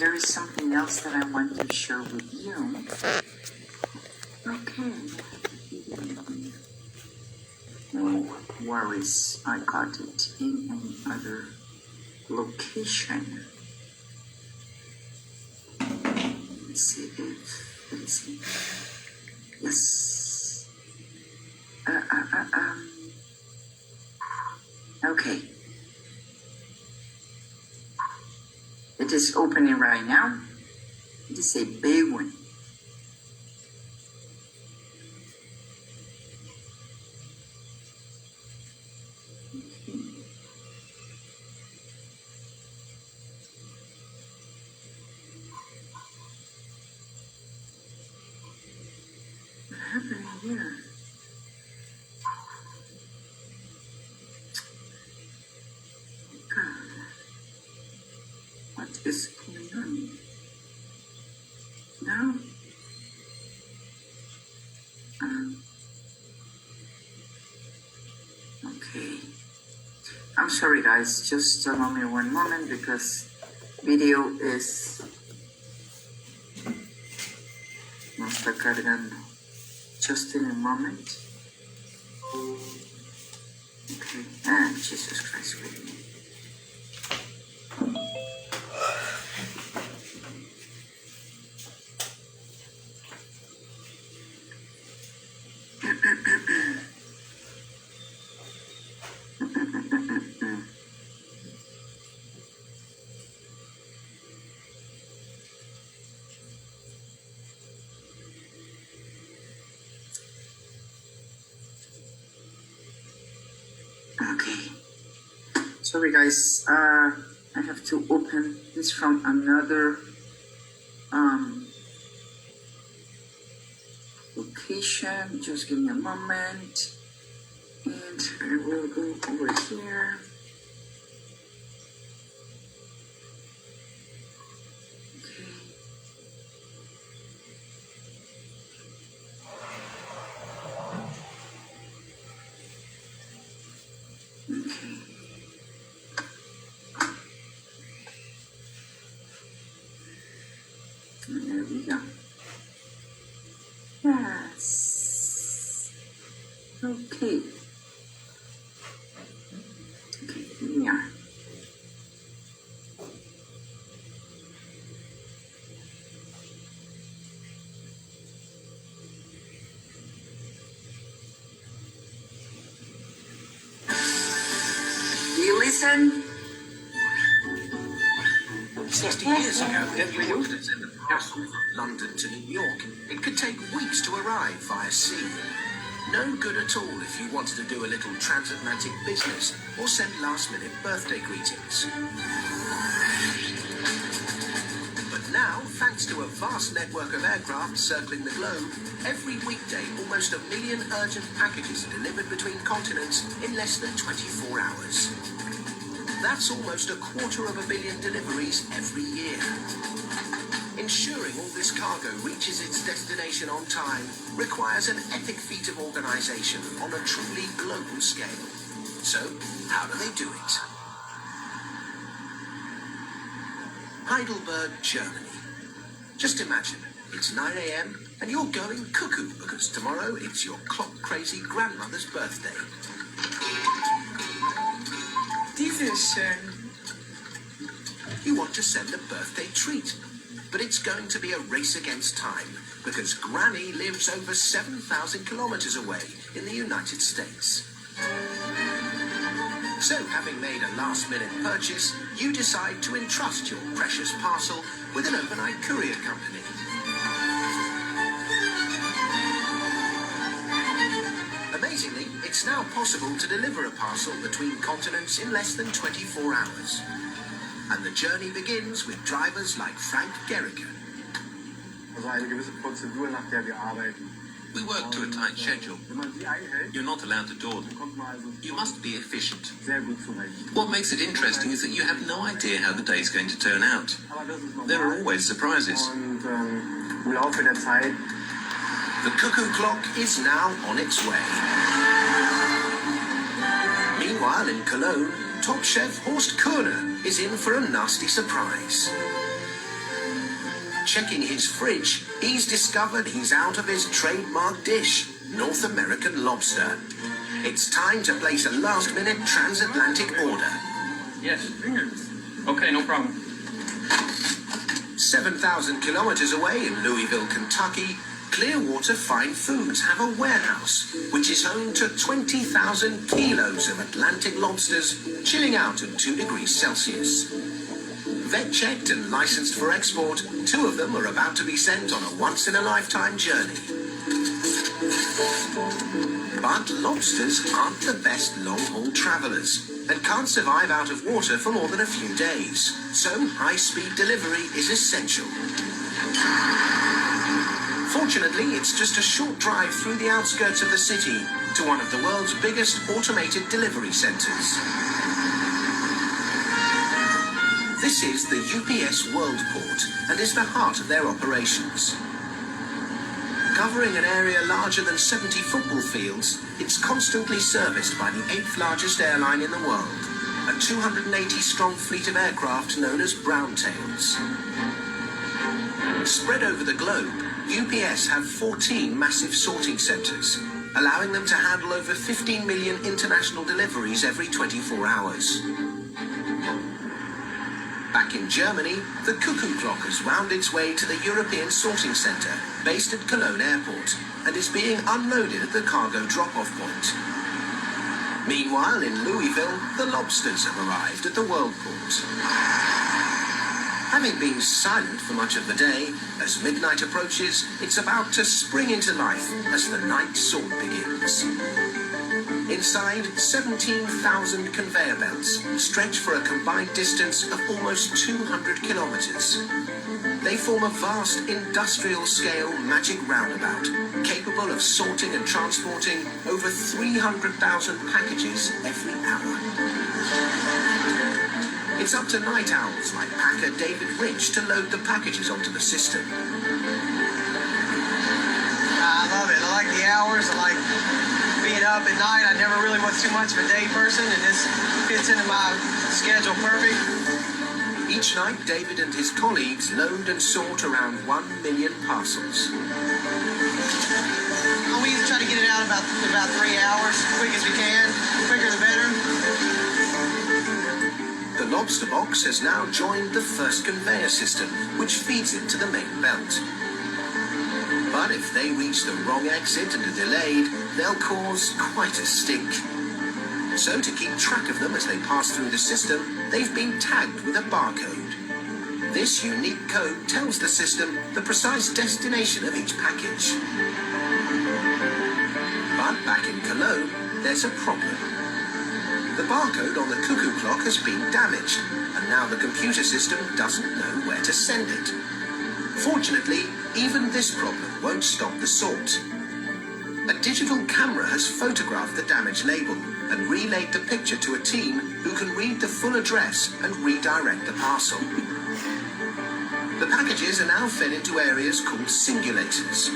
there is something else that I want to share with you. Okay. No worries, I got it in another location. Let's see if, let's see. Yes. Okay. It is opening right now. It is a big one. What happened here? God. What is going on? No? Okay. I'm sorry guys, just allow me one moment because video is no está cargando. Just in a moment. Okay. Ah, Jesus Christ, with me. Okay. Sorry guys, I have to open this from another location. Just give me a moment. And I will go over here. Okay. Okay. And there we go. Yes. Okay. Okay, here we are. Do you listen? 60 years ago, if you moved it in the past from London to New York, it could take weeks to arrive via sea. No good at all if you wanted to do a little transatlantic business or send last-minute birthday greetings. But now, thanks to a vast network of aircraft circling the globe, every weekday almost 1 million urgent packages are delivered between continents in less than 24 hours. That's almost 250 million deliveries every year. Ensuring all this cargo reaches its destination on time requires an epic feat of organisation on a truly global scale. So, how do they do it? Heidelberg, Germany. Just imagine, it's 9 a.m. and you're going cuckoo because tomorrow it's your clock-crazy grandmother's birthday. You want to send a birthday treat, but it's going to be a race against time because Granny lives over 7,000 kilometers away in the United States. So, having made a last-minute purchase, you decide to entrust your precious parcel with an overnight courier company. Amazingly, it's now possible to deliver a parcel between continents in less than 24 hours. And the journey begins with drivers like Frank Gericke. We work to a tight schedule. You're not allowed to dawdle. You must be efficient. What makes it interesting is that you have no idea how the day's going to turn out. There are always surprises. The cuckoo clock is now on its way. Meanwhile, in Cologne, top chef Horst Körner is in for a nasty surprise. Checking his fridge, he's discovered he's out of his trademark dish, North American lobster. It's time to place a last-minute transatlantic order. Yes. Okay, no problem. 7,000 kilometers away in Louisville, Kentucky, Clearwater Fine Foods have a warehouse which is home to 20,000 kilos of Atlantic lobsters chilling out at 2 degrees Celsius. Vet-checked and licensed for export, 2 of them are about to be sent on a once-in-a-lifetime journey. But lobsters aren't the best long-haul travelers and can't survive out of water for more than a few days, so high-speed delivery is essential. Fortunately, it's just a short drive through the outskirts of the city to one of the world's biggest automated delivery centers. This is the UPS Worldport and is the heart of their operations. Covering an area larger than 70 football fields, it's constantly serviced by the 8th largest airline in the world, a 280-strong fleet of aircraft known as Browntails. Spread over the globe, UPS have 14 massive sorting centers, allowing them to handle over 15 million international deliveries every 24 hours. Back in Germany, the cuckoo clock has wound its way to the European sorting centre, based at Cologne Airport, and is being unloaded at the cargo drop-off point. Meanwhile, in Louisville, the lobsters have arrived at the Worldport. Having been silent for much of the day, as midnight approaches, it's about to spring into life as the night sort begins. Inside, 17,000 conveyor belts stretch for a combined distance of almost 200 kilometers. They form a vast industrial-scale magic roundabout, capable of sorting and transporting over 300,000 packages every hour. It's up to night owls like packer David Rich to load the packages onto the system. I love it. I like the hours. I like being up at night. I never really was too much of a day person, and this fits into my schedule perfect. Each night, David and his colleagues load and sort around 1 million parcels. We try to get it out in about 3 hours, quick as we can. The quicker the better. The lobster box has now joined the first conveyor system, which feeds it to the main belt. But if they reach the wrong exit and are delayed, they'll cause quite a stink. So to keep track of them as they pass through the system, they've been tagged with a barcode. This unique code tells the system the precise destination of each package. But back in Cologne, there's a problem. The barcode on the cuckoo clock has been damaged, and now the computer system doesn't know where to send it. Fortunately, even this problem won't stop the sort. A digital camera has photographed the damaged label and relayed the picture to a team who can read the full address and redirect the parcel. The packages are now fed into areas called singulators.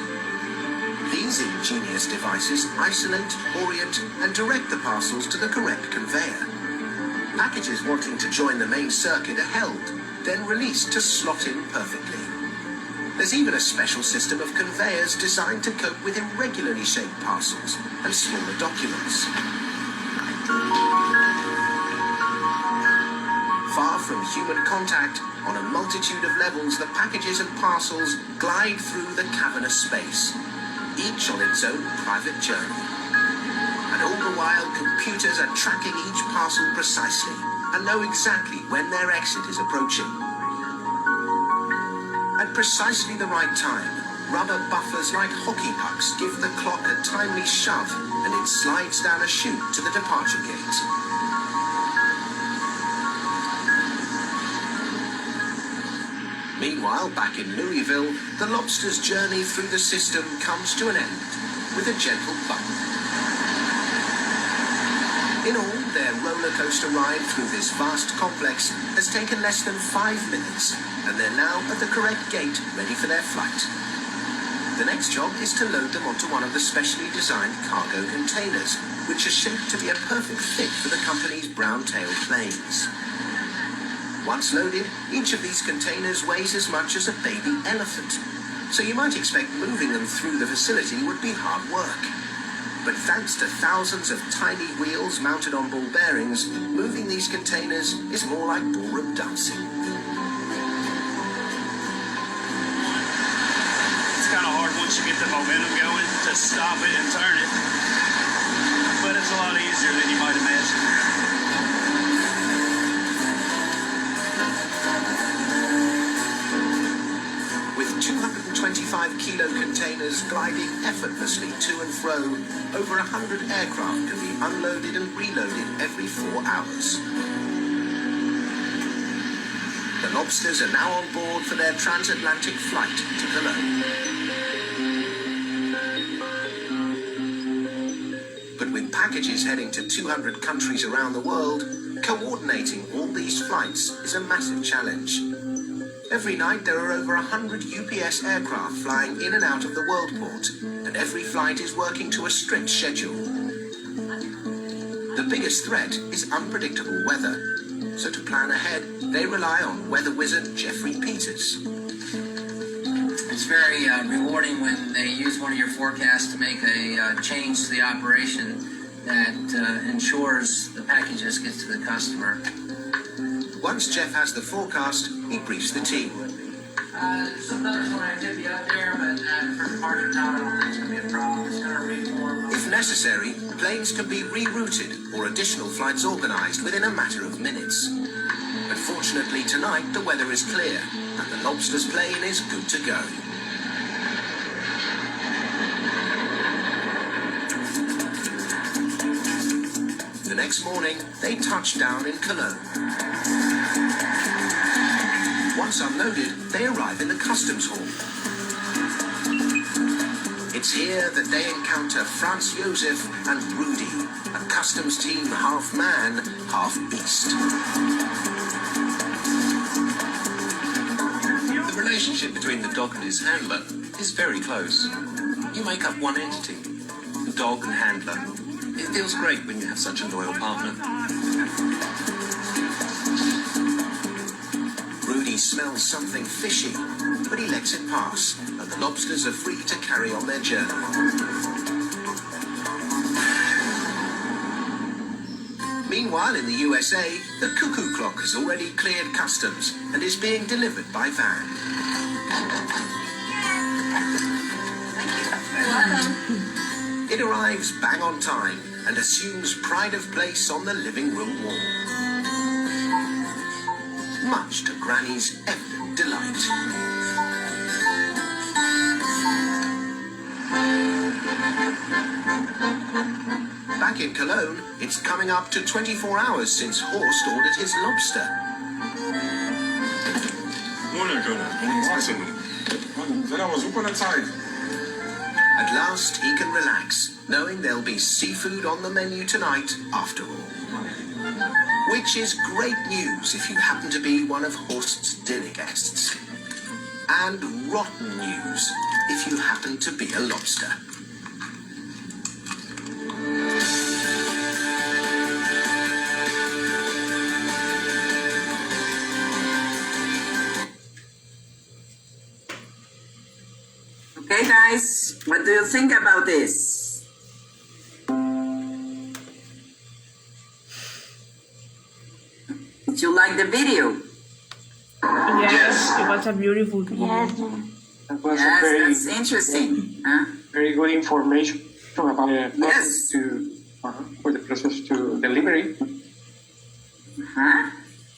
These ingenious devices isolate, orient, and direct the parcels to the correct conveyor. Packages wanting to join the main circuit are held, then released to slot in perfectly. There's even a special system of conveyors designed to cope with irregularly shaped parcels and smaller documents. Far from human contact, on a multitude of levels, the packages and parcels glide through the cavernous space, each on its own private journey. And all the while, computers are tracking each parcel precisely and know exactly when their exit is approaching. At precisely the right time, rubber buffers like hockey pucks give the clock a timely shove and it slides down a chute to the departure gate. Meanwhile, back in Louisville, the lobster's journey through the system comes to an end with a gentle bump. In all, their roller coaster ride through this vast complex has taken less than 5 minutes, and they're now at the correct gate, ready for their flight. The next job is to load them onto one of the specially designed cargo containers, which are shaped to be a perfect fit for the company's brown-tailed planes. Once loaded, each of these containers weighs as much as a baby elephant. So you might expect moving them through the facility would be hard work. But thanks to thousands of tiny wheels mounted on ball bearings, moving these containers is more like ballroom dancing. It's kind of hard once you get the momentum going to stop it and turn it. But it's a lot easier than you might imagine. With 225-kilo containers gliding effortlessly to and fro, over 100 aircraft can be unloaded and reloaded every 4 hours. The lobsters are now on board for their transatlantic flight to Cologne. But with packages heading to 200 countries around the world, coordinating all these flights is a massive challenge. Every night there are over 100 UPS aircraft flying in and out of the world port, and every flight is working to a strict schedule. The biggest threat is unpredictable weather, so to plan ahead, they rely on weather wizard Jeffrey Peters. It's very rewarding when they use one of your forecasts to make a change to the operation that ensures the packages get to the customer. Once Jeff has the forecast, he briefs the team. Sometimes when I dip you up there, but for departure time, I don't think it's going to be a problem. It's going to reform. If necessary, planes can be rerouted or additional flights organized within a matter of minutes. But fortunately tonight, the weather is clear, and the Lobster's plane is good to go. The next morning, they touch down in Cologne. Once unloaded, they arrive in the customs hall. It's here that they encounter Franz Josef and Rudy, a customs team half man, half beast. The relationship between the dog and his handler is very close. You make up one entity, the dog and handler. It feels great when you have such a loyal partner. Rudy smells something fishy, but he lets it pass, and the lobsters are free to carry on their journey. Meanwhile, in the USA, the cuckoo clock has already cleared customs and is being delivered by van. It arrives bang on time and assumes pride of place on the living room wall, much to Granny's evident delight. Back in Cologne, it's coming up to 24 hours since Horst ordered his lobster. At last, he can relax, knowing there'll be seafood on the menu tonight after all. Which is great news if you happen to be one of Horst's dinner guests. And rotten news if you happen to be a lobster. Okay, guys, what do you think about this? Did you like the video? Yes, it was a beautiful video. That was Yes, a very, that's interesting. Huh? very good information about the Yes. process for the process to delivery. Huh?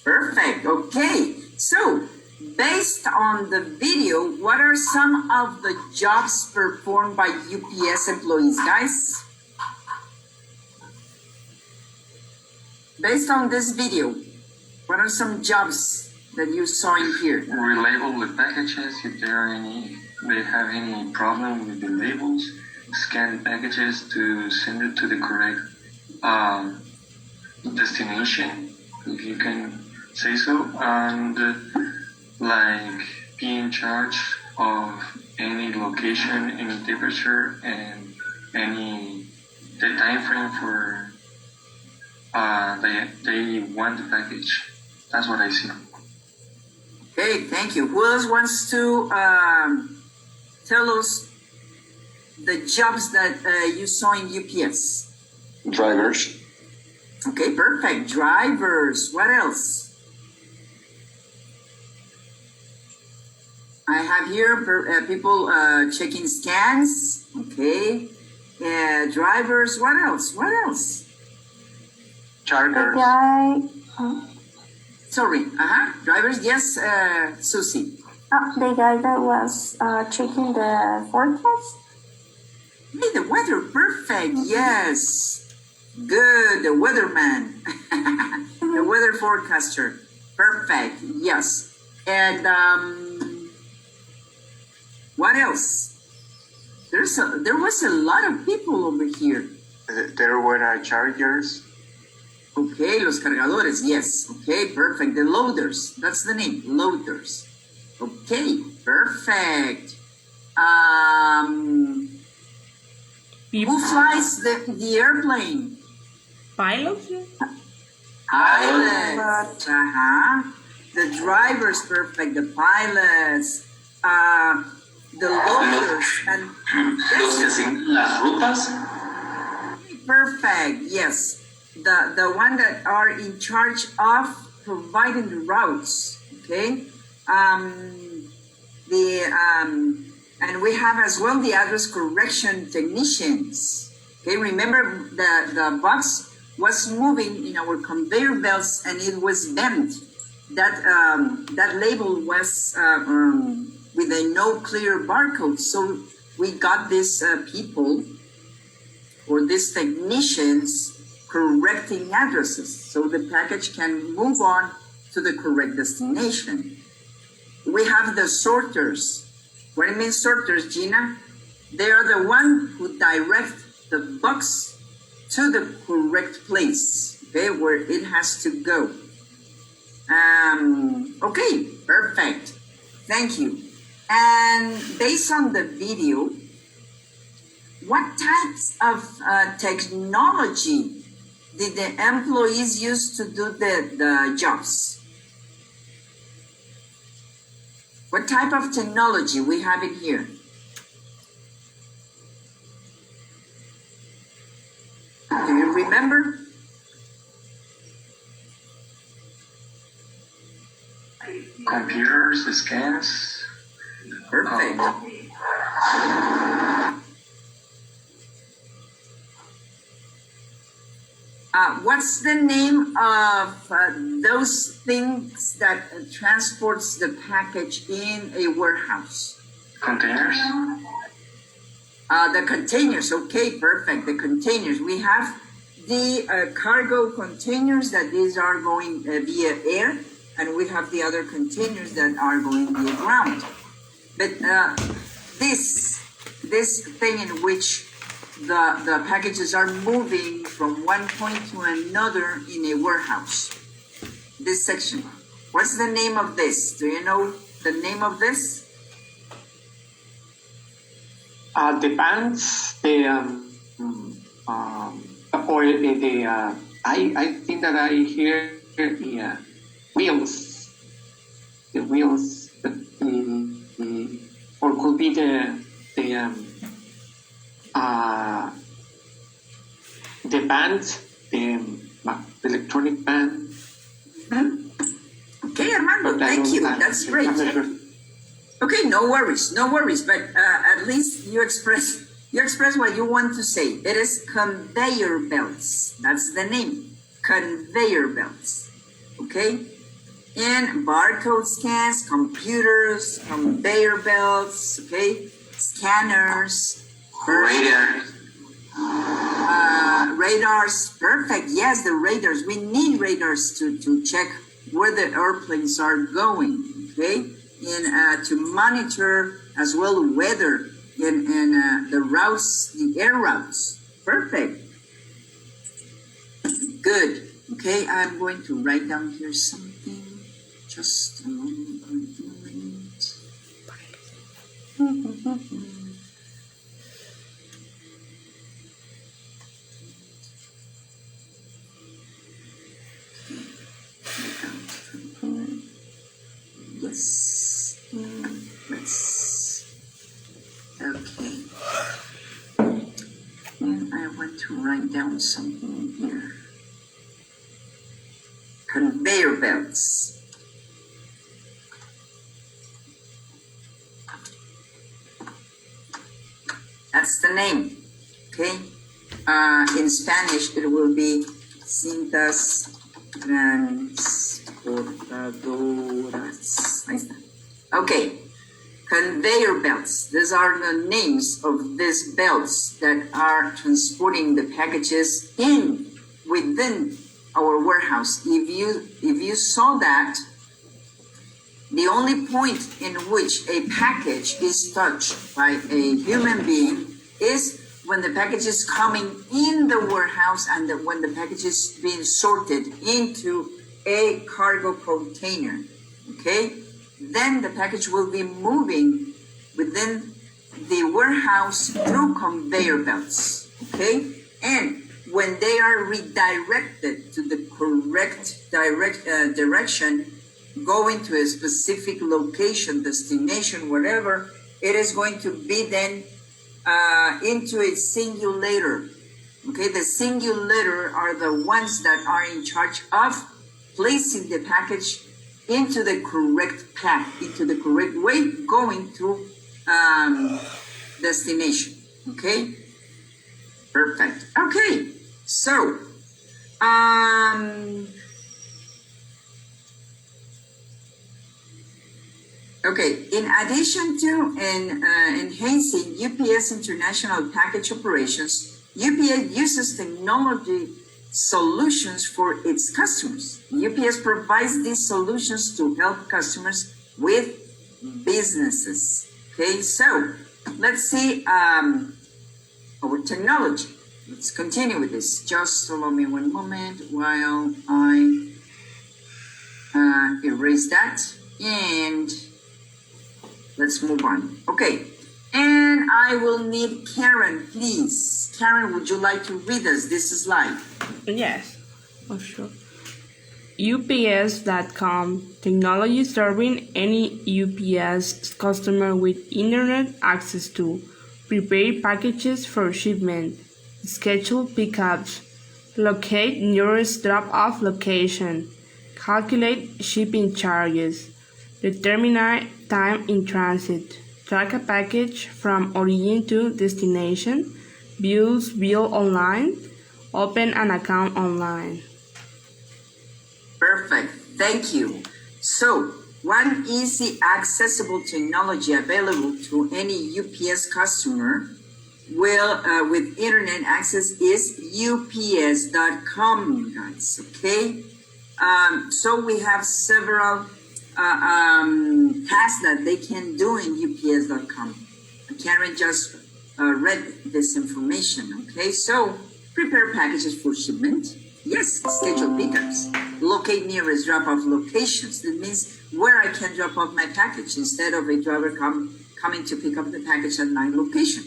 Perfect. Okay. So, based on the video, what are some of the jobs performed by UPS employees, guys? Based on this video, what are some jobs that you saw in here? We label the packages if they have any problem with the labels. Scan the packages to send it to the correct destination, if you can say so, and like be in charge of any location, any temperature, and the time frame for they want the package. That's what I see. Okay, thank you. Who else wants to tell us the jobs that you saw in UPS? Drivers. Okay, perfect. Drivers. What else? I have here people checking scans. Okay. Drivers. What else? What else? Chargers. Sorry. Drivers. Yes, Susie. The guy that was checking the forecast. Hey, the weather. Perfect. Yes. Good. The weatherman. The weather forecaster. Perfect. Yes. And what else? There was a lot of people over here. There were chargers. Okay, los cargadores, yes. Okay, perfect. The loaders, that's the name, loaders. Okay, perfect. Who flies the airplane? Pilots? Pilots. The drivers, perfect. The pilots. The loaders and Los que asignan las rutas. Perfect. Yes. The one that are in charge of providing the routes. Okay. And we have as well the address correction technicians. Okay. Remember the box was moving in our conveyor belts and it was bent. That label was with a no clear barcode. So we got these people or these technicians correcting addresses so the package can move on to the correct destination. We have the sorters. What do you mean sorters, Gina? They are the one who direct the box to the correct place, okay, where it has to go. Okay, perfect. Thank you. And based on the video, what types of technology did the employees use to do the jobs? What type of technology we have in here? Do you remember? Computers, scans. Perfect. What's the name of those things that transports the package in a warehouse? Containers. The containers. Okay, perfect. The containers. We have the cargo containers that these are going via air, and we have the other containers that are going via ground. But this thing in which the packages are moving from one point to another in a warehouse. This section. What's the name of this? Do you know the name of this? Depends I think that I hear wheels. The wheels, or could be the band, the electronic band. Okay, Armando, thank you. That's great. Okay, no worries. But at least you express what you want to say. It is conveyor belts. That's the name. Conveyor belts. Okay? And barcode scans, computers, conveyor belts, okay? Scanners. Radars. Perfect. Yes, the radars. We need radars to check where the airplanes are going, okay? And to monitor as well weather and the routes, the air routes. Perfect. Good. Okay, I'm going to write down here something. Just a moment. Yes. write down something here. Conveyor belts. That's the name, okay? In Spanish, it will be cintas transportadoras. Ahí está. Okay, conveyor belts. These are the names of these belts that are transporting the packages within our warehouse. If you saw that, the only point in which a package is touched by a human being is when the package is coming in the warehouse and when the package is being sorted into a cargo container, okay? Then the package will be moving within the warehouse through conveyor belts, okay? And when they are redirected to the correct direction, going to a specific location, destination, whatever, it is going to be then into a singulator. Okay, the singulator are the ones that are in charge of placing the package into the correct path, into the correct way, going to destination. Okay, perfect. Okay, so okay, in addition to enhancing UPS international package operations, UPS uses technology solutions for its customers. UPS provides these solutions to help customers with businesses. Okay, so let's see our technology. Let's continue with this. Just allow me one moment while I erase that and let's move on. Okay, and I will need Karen, please. Karen, would you like to read us this slide? Yes, for sure. UPS.com, technology serving any UPS customer with internet access to prepare packages for shipment, schedule pickups, locate nearest drop-off location, calculate shipping charges, determine time in transit, track a package from origin to destination, views bill online, open an account online. Perfect, thank you. So, one easy accessible technology available to any UPS customer with internet access is UPS.com, guys, okay? So we have several tasks that they can do in UPS.com. Karen just read this information, okay? So, prepare packages for shipment. Yes, schedule pickups. Locate nearest drop-off locations. That means where I can drop off my package instead of a driver coming to pick up the package at my location.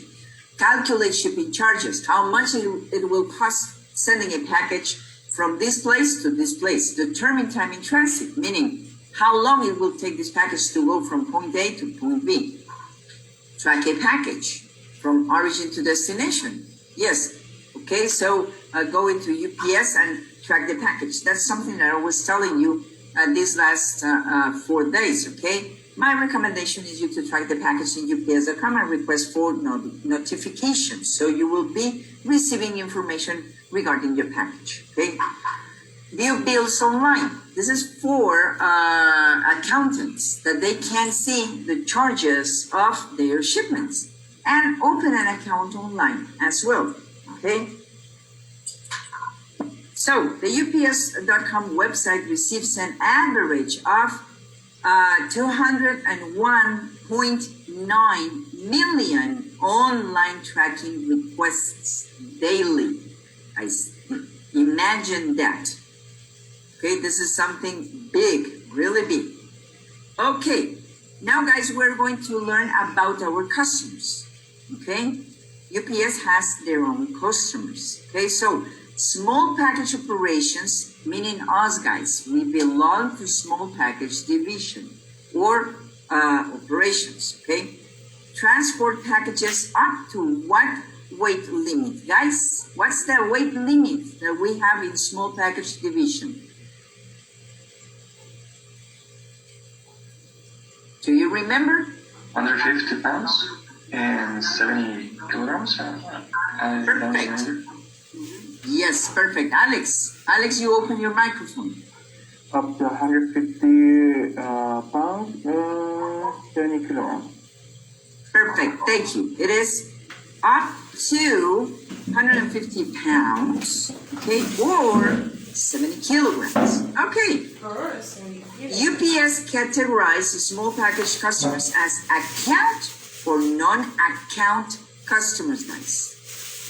Calculate shipping charges. How much it will cost sending a package from this place to this place. Determine time in transit, meaning how long it will take this package to go from point A to point B. Track a package from origin to destination. Yes, okay, so go into UPS and track the package. That's something that I was telling you these last 4 days, okay? My recommendation is you to track the package in UPS.com and request for notifications. So you will be receiving information regarding your package, okay? View bills online. This is for accountants that they can see the charges of their shipments and open an account online as well, okay? So the UPS.com website receives an average of 201.9 million online tracking requests daily. Imagine that. Okay, this is something big, really big. Okay, now guys, we're going to learn about our customers. Okay, UPS has their own customers. Okay, so small package operations, meaning us guys, we belong to small package division or operations, okay? Transport packages up to weight limit? Guys, what's the weight limit that we have in small package division? Do you remember? Under 50 pounds and 70 kilograms. I don't Perfect. remember. Yes, perfect. Alex, you open your microphone. Up to 150 pounds, 70 kilograms. Perfect, thank you. It is up to 150 pounds, okay, or 70 kilograms. Okay. UPS categorizes small package customers as account or non-account customers, guys.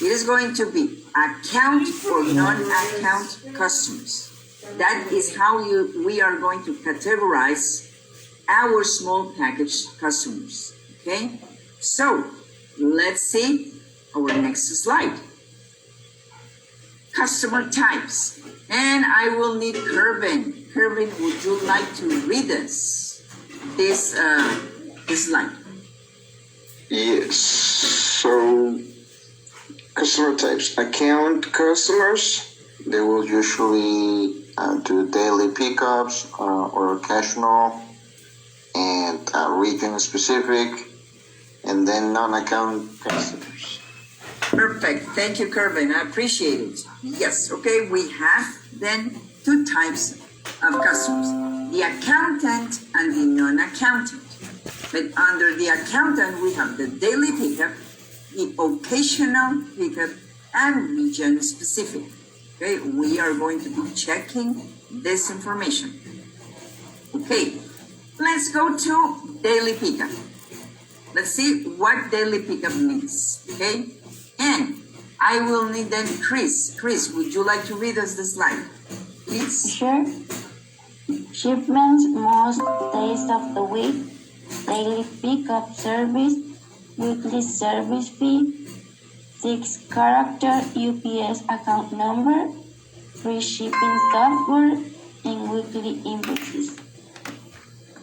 It is going to be account or non-account customers. That is how we are going to categorize our small package customers. Okay? So, let's see our next slide. Customer types. And I will need Kervin. Kervin, would you like to read us this slide? Yes. So, customer types. Account customers, they will usually do daily pickups or occasional and region specific, and then non-account customers. Perfect. Thank you, Kervin. I appreciate it. Yes. Okay. We have then two types of customers: the accountant and the non-accountant. But under the accountant, we have the daily pickup, the occasional pickup, and region specific. Okay. We are going to be checking this information. Okay. Let's go to daily pickup. Let's see what daily pickup means. Okay. And I will need then Chris. Chris, would you like to read us the slide, please? Sure. Shipments most days of the week, daily pickup service, weekly service fee, 6-character UPS account number, free shipping software, and weekly invoices.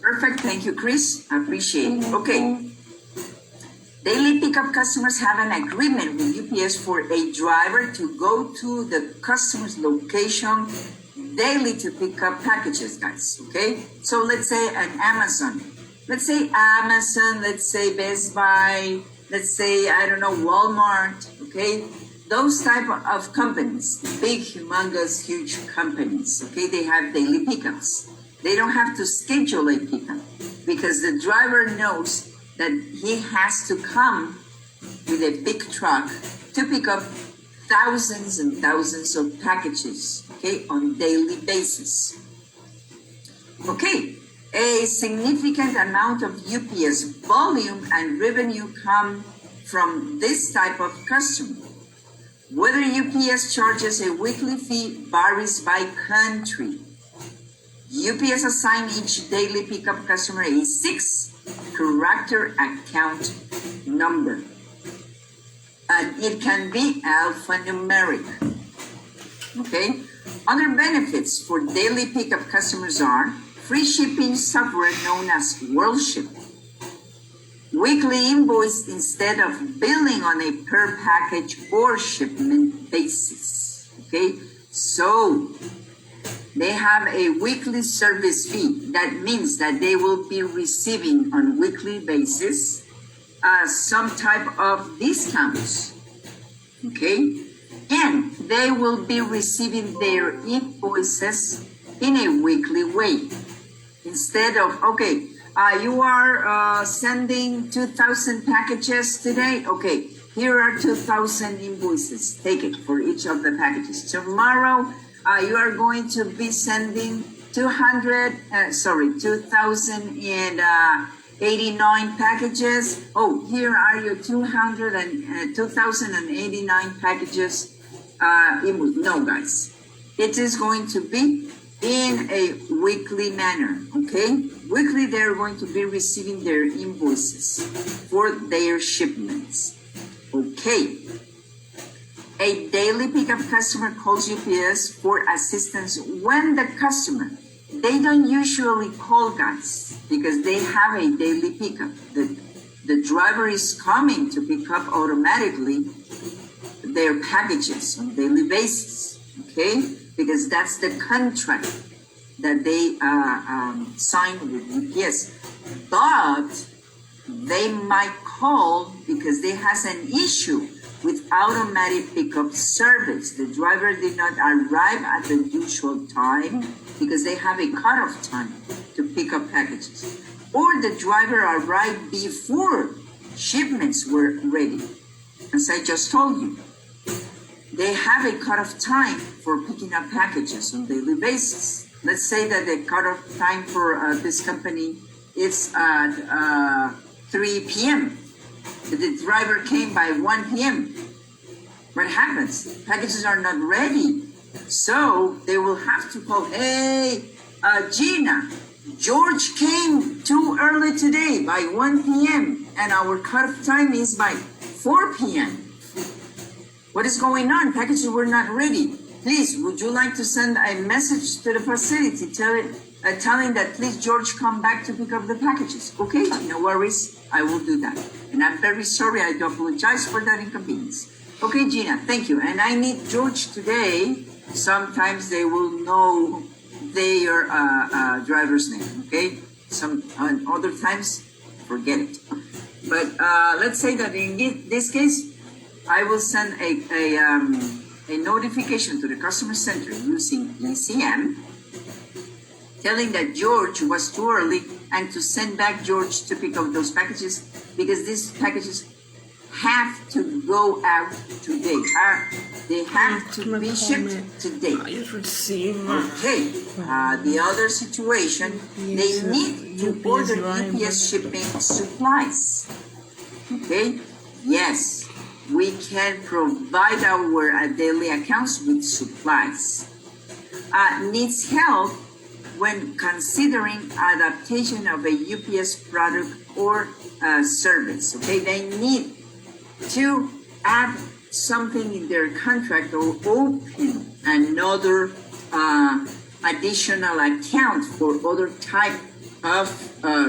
Perfect. Thank you, Chris. I appreciate it. Okay. Daily pickup customers have an agreement with UPS for a driver to go to the customer's location daily to pick up packages, guys. Okay? So let's say an Amazon. Let's say Best Buy. Let's say, I don't know, Walmart. Okay? Those type of companies, big, humongous, huge companies. Okay? They have daily pickups. They don't have to schedule a pickup because the driver knows that he has to come with a big truck to pick up thousands and thousands of packages, okay, on daily basis. Okay, a significant amount of UPS volume and revenue come from this type of customer. Whether UPS charges a weekly fee varies by country. UPS assigns each daily pickup customer a 6-character account number. And it can be alphanumeric. Okay? Other benefits for daily pickup customers are free shipping software known as WorldShip, weekly invoice instead of billing on a per package or shipment basis. Okay? So, they have a weekly service fee. That means that they will be receiving on weekly basis some type of discounts. Okay? And they will be receiving their invoices in a weekly way. Instead of, okay, you are sending 2,000 packages today. Okay, here are 2,000 invoices. Take it for each of the packages. Tomorrow, you are going to be sending 2,089 packages. Oh, here are your 2,089 packages. No, guys. It is going to be in a weekly manner, okay? Weekly, they're going to be receiving their invoices for their shipments. Okay. A daily pickup customer calls UPS for assistance when the customer, they don't usually call, guys, because they have a daily pickup. the driver is coming to pick up automatically their packages on a daily basis, okay? Because that's the contract that they signed with UPS. But they might call because they has an issue with automatic pickup service. The driver did not arrive at the usual time because they have a cutoff time to pick up packages. Or the driver arrived before shipments were ready. As I just told you, they have a cutoff time for picking up packages on a daily basis. Let's say that the cutoff time for this company is at 3 p.m. The driver came by 1 p.m. What happens? Packages are not ready. So they will have to call, hey, Gina, George came too early today by 1 p.m. and our cutoff time is by 4 p.m. What is going on? Packages were not ready. Please, would you like to send a message to the facility telling that please George come back to pick up the packages? Okay, no worries. I will do that. And I'm very sorry. I do apologize for that inconvenience. Okay, Gina, thank you. And I need George today. Sometimes they will know their driver's name, okay? Other times, forget it. But let's say that in this case, I will send a notification to the customer center using ECM, telling that George was too early and to send back George to pick up those packages because these packages have to go out today. They have to be shipped today. Okay. The other situation, they need to order UPS shipping supplies. Okay. Yes, we can provide our daily accounts with supplies. Needs help when considering adaptation of a UPS product or service. Okay, they need to add something in their contract or open another additional account for other type of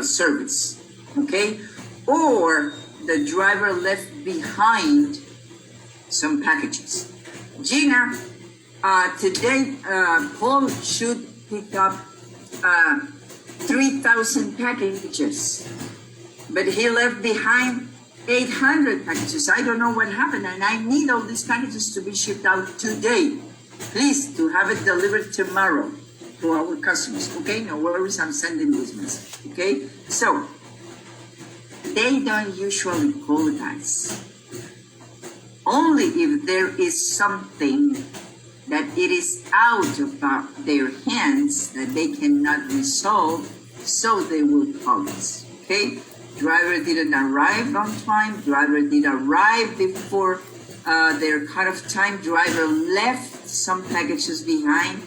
service. Okay, or the driver left behind some packages. Gina, today Paul should pick up 3,000 packages, but he left behind 800 packages. I don't know what happened, and I need all these packages to be shipped out today. Please, to have it delivered tomorrow to our customers. Okay, no worries, I'm sending this message. Okay, so they don't usually call guys. Only if there is something that it is out of their hands that they cannot resolve, so they will call us. Okay? Driver didn't arrive on time. Driver did arrive before their cutoff time. Driver left some packages behind,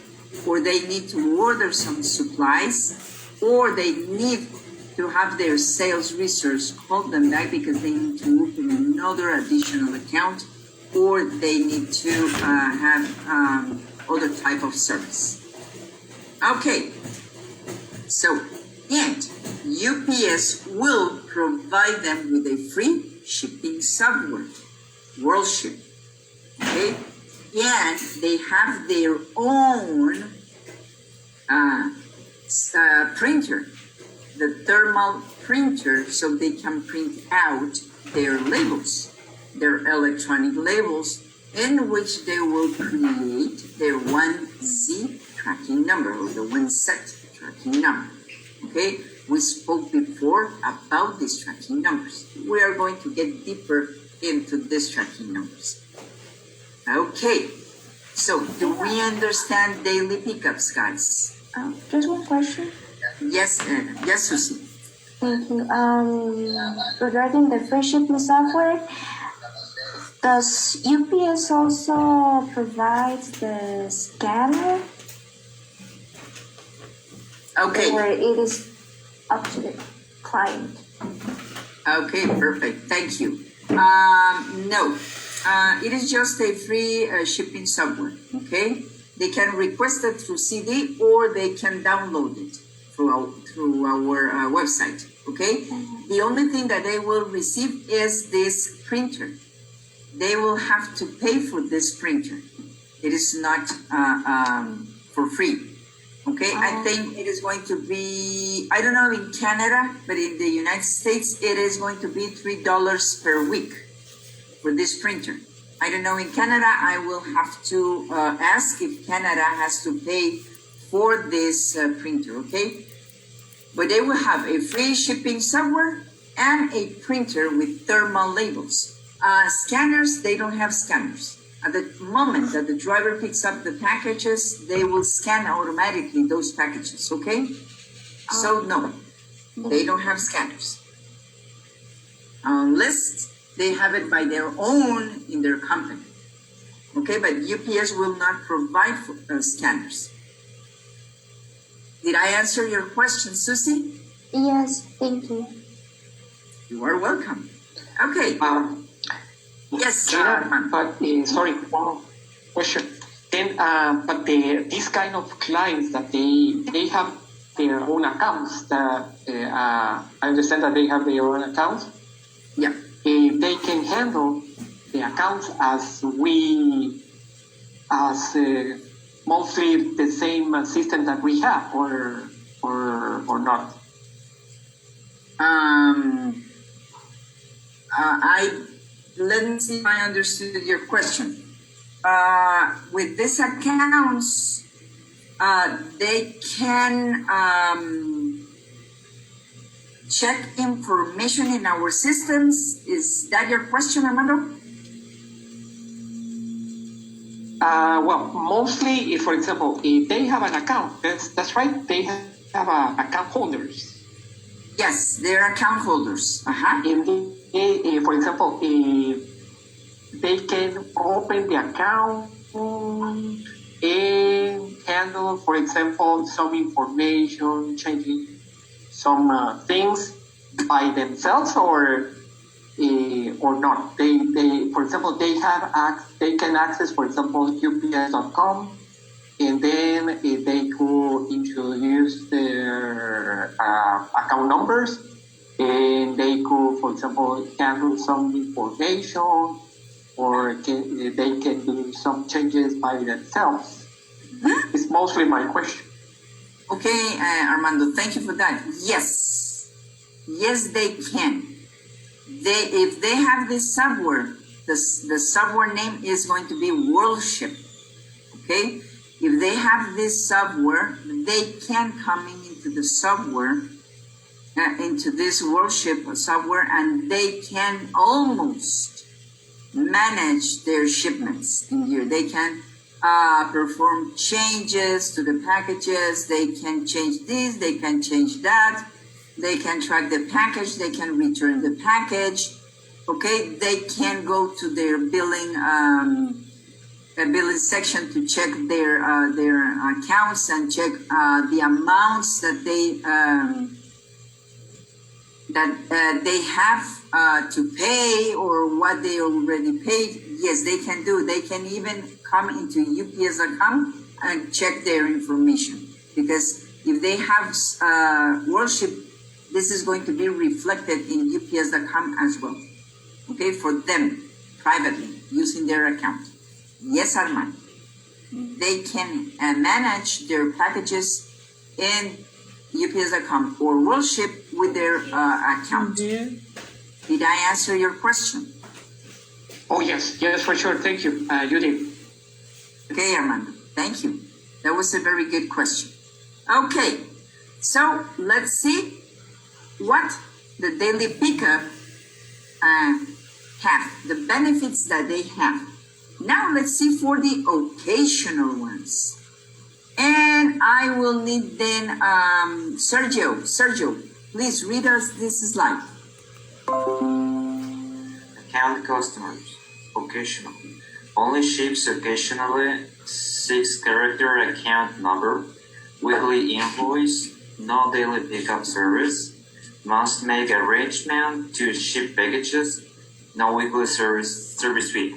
or they need to order some supplies, or they need to have their sales resource call them back because they need to open another additional account, or they need to have other type of service. Okay, so and UPS will provide them with a free shipping software, WorldShip. Okay, and they have their own printer, the thermal printer, so they can print out their labels, their electronic labels, in which they will create their 1Z tracking number, or the 1Z tracking number. Okay, we spoke before about these tracking numbers. We are going to get deeper into these tracking numbers. Okay, so do we understand daily pickups, guys? Just one question. Yes, yes, Susie. Thank you. Regarding the free shipping software, does UPS also provide the scanner? Okay. Where it is up to the client. Okay, perfect. Thank you. No, it is just a free shipping software. Okay, they can request it through CD or they can download it through our website. Okay. Okay? The only thing that they will receive is this printer. They will have to pay for this printer. It is not for free. Okay, I think it is going to be, I don't know in Canada, but in the United States, it is going to be $3 per week for this printer. I don't know in Canada, I will have to ask if Canada has to pay for this printer, okay? But they will have a free shipping software and a printer with thermal labels. Scanners, they don't have scanners. At the moment that the driver picks up the packages, they will scan automatically those packages, okay? So no, they don't have scanners. Unless they have it by their own in their company. Okay, but UPS will not provide for, scanners. Did I answer your question, Susie? Yes, thank you. You are welcome. Okay. Yes, Gina, but sorry, one question. Then, but these kind of clients that they have their own accounts. I understand that they have their own accounts. Yeah. They can handle the accounts as mostly the same system that we have, or not. Let me see if I understood your question. With these accounts, they can check information in our systems. Is that your question, Armando? Well, mostly, for example, if they have an account, that's right, they have account holders. Yes, they're account holders. And for example, they can open the account and handle, for example, some information, changing some things by themselves, or not. They for example, they can access, for example, ups.com, and then they could introduce their account numbers, and they could, for example, handle some information, or they can do some changes by themselves. It's mostly my question. Okay, Armando, thank you for that. Yes, they can. If they have this software, the software name is going to be Worldship. Okay, if they have this software, they can come into the software, into this Worldship software, and they can almost manage their shipments in here. They can perform changes to the packages. They can change this, they can change that. They can track the package, they can return the package. Okay, they can go to their billing section to check their accounts and check the amounts that they have to pay, or what they already paid. Yes, they can do. They can even come into ups.com and check their information, because if they have Worship, this is going to be reflected in ups.com as well. Okay, for them privately using their account. Yes, Armand. They can manage their packages in ups.com or Worship with their account. Did I answer your question? Oh, yes, for sure. Thank you. You did. Okay, Armando. Thank you. That was a very good question. Okay, so let's see what the daily pickup have, the benefits that they have. Now let's see for the occasional ones. And I will need then Sergio. Sergio, please read us this slide. Account customers, occasional. Only ships occasionally, 6-character account number, weekly invoice, no daily pickup service, must make arrangement to ship packages, no weekly service fee.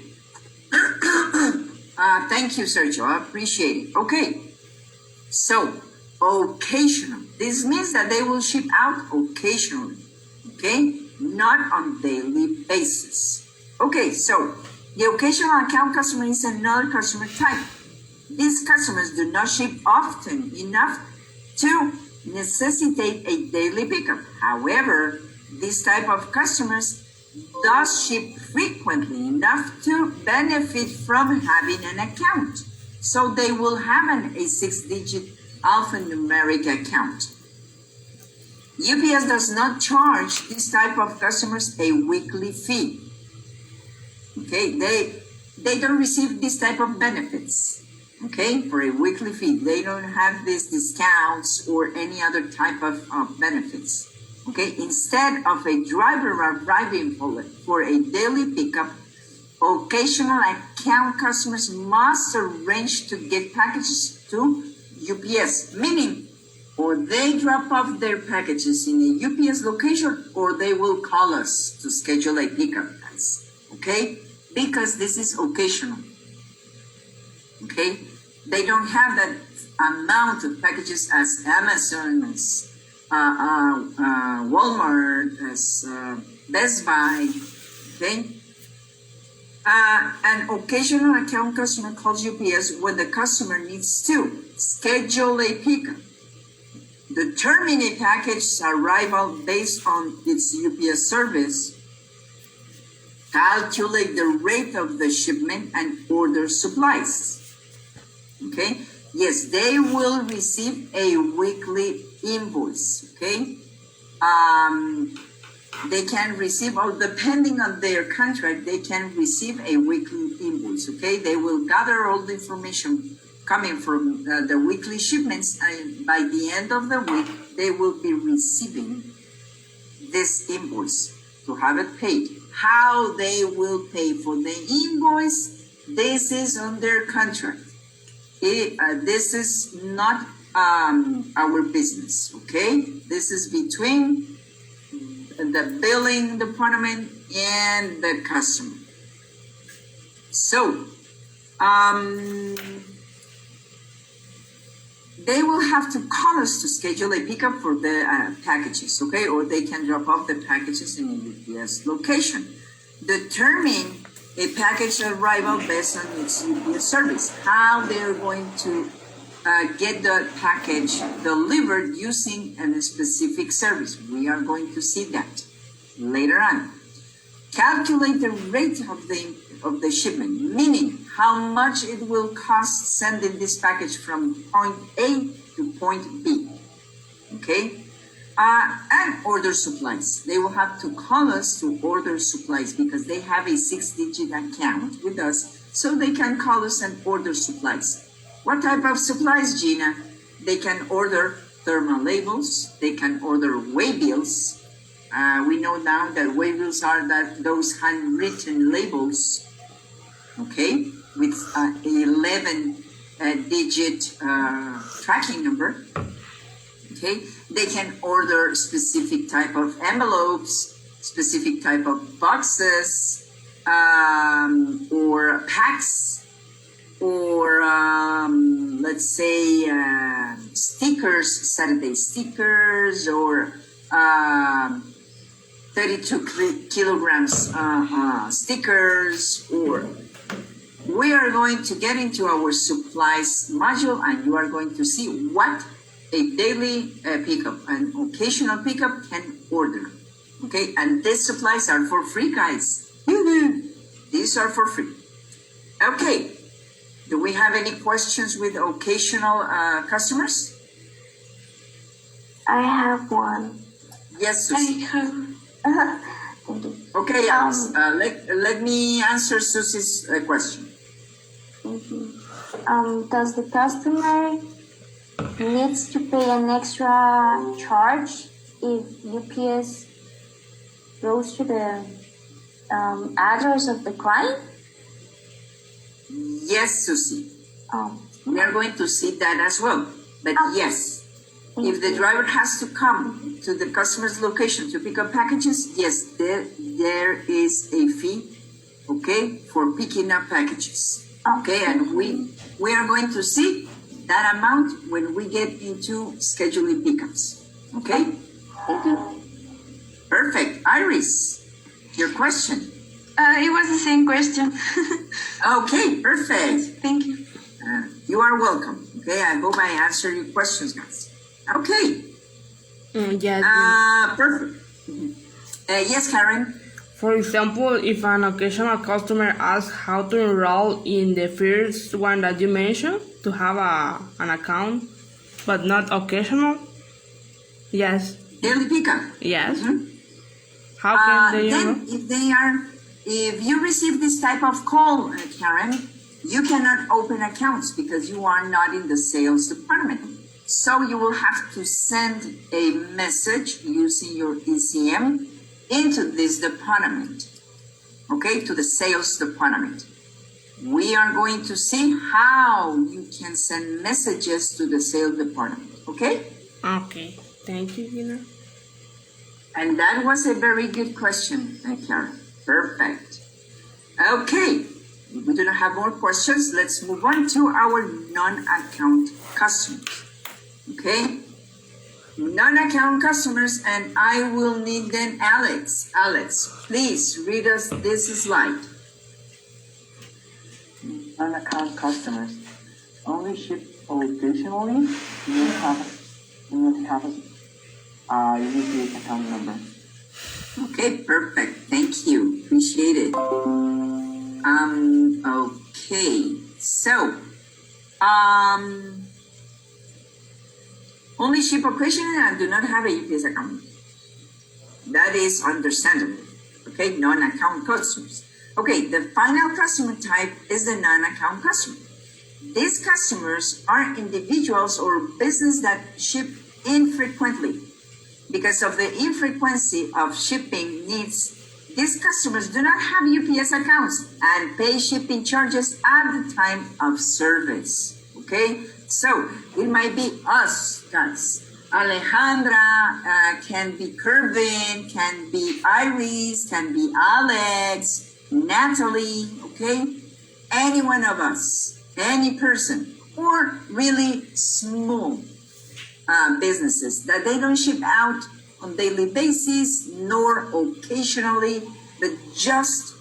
Thank you, Sergio. I appreciate it. Okay. So, occasional. This means that they will ship out occasionally. okay? Not on daily basis. Okay, so the occasional account customer is another customer type. These customers do not ship often enough to necessitate a daily pickup. However, this type of customers does ship frequently enough to benefit from having an account. So they will have a 6-digit alphanumeric account. UPS does not charge this type of customers a weekly fee. Okay, they don't receive this type of benefits. Okay, for a weekly fee, they don't have these discounts or any other type of benefits. Okay, instead of a driver arriving for a daily pickup, occasional account customers must arrange to get packages to UPS, meaning or they drop off their packages in a UPS location or they will call us to schedule a pickup. Okay, because this is occasional. Okay, they don't have that amount of packages as Amazon, as Walmart, as Best Buy. Okay, an occasional account customer calls UPS when the customer needs to schedule a pickup, determine a package's arrival based on its UPS service, calculate the rate of the shipment, and order supplies. Okay, yes, they will receive a weekly invoice. Okay, they can receive, or depending on their contract, they can receive a weekly invoice. Okay, they will gather all the information coming from the weekly shipments, and by the end of the week, they will be receiving this invoice to have it paid. How they will pay for the invoice, this is on their contract. This is not our business, okay? This is between the billing department and the customer. So, they will have to call us to schedule a pickup for the packages, okay? Or they can drop off the packages in a UPS location. Determine a package arrival based on its UPS service. How they're going to get the package delivered using a specific service. We are going to see that later on. Calculate the rate of the shipment, meaning how much it will cost sending this package from point A to point B. Okay? And order supplies. They will have to call us to order supplies because they have a 6-digit account with us, so they can call us and order supplies. What type of supplies, Gina? They can order thermal labels. They can order waybills. We know now that waybills are those handwritten labels, okay, with 11-digit tracking number. Okay, they can order specific type of envelopes, specific type of boxes, or packs, or let's say stickers, Saturday stickers, or 32 kilograms stickers, or we are going to get into our supplies module and you are going to see what a daily pickup and occasional pickup can order. Okay, and these supplies are for free, guys. These are for free. Okay, do we have any questions with occasional customers? I have one. Yes, Susie. Thank you. Okay, Alice, let me answer Susie's question. Thank you. Does the customer needs to pay an extra charge if UPS goes to the address of the client? Yes, Susie. Oh. We are going to see that as well. But yes, if the driver has to come to the customer's location to pick up packages, yes, there is a fee, okay, for picking up packages. Okay, and we are going to see that amount when we get into scheduling pickups. Okay? Thank you. perfect. Iris, your question. It was the same question. Okay, perfect. Thank you. You are welcome. Okay, I hope I answered your questions, guys. Okay. Yes. Perfect. Yes, Karen. For example, if an occasional customer asks how to enroll in the first one that you mentioned to have an account, but not occasional, yes. Daily pickup. Yes. Mm-hmm. How can they then, enroll? if you receive this type of call, Karen, you cannot open accounts because you are not in the sales department. So you will have to send a message using your ECM into this department, okay, to the sales department. We are going to see how you can send messages to the sales department, okay? Okay, thank you, Gina. And that was a very good question, Karen. Perfect. Okay, if we do not have more questions, let's move on to our non-account customers. Okay? Non-account customers, and I will need then Alex. Alex, please read us this slide. Non-account customers only ship occasionally. You have a unique account number. Okay, perfect. Thank you. Appreciate it. Okay. So, only ship occasionally and do not have a UPS account. That is understandable. Okay, non-account customers. Okay, the final customer type is the non-account customer. These customers are individuals or business that ship infrequently. Because of the infrequency of shipping needs, these customers do not have UPS accounts and pay shipping charges at the time of service. Okay, so it might be us, guys. Alejandra, can be Kervin, can be Iris, can be Alex, Natalie, okay? Any one of us, any person, or really small businesses that they don't ship out on daily basis nor occasionally, but just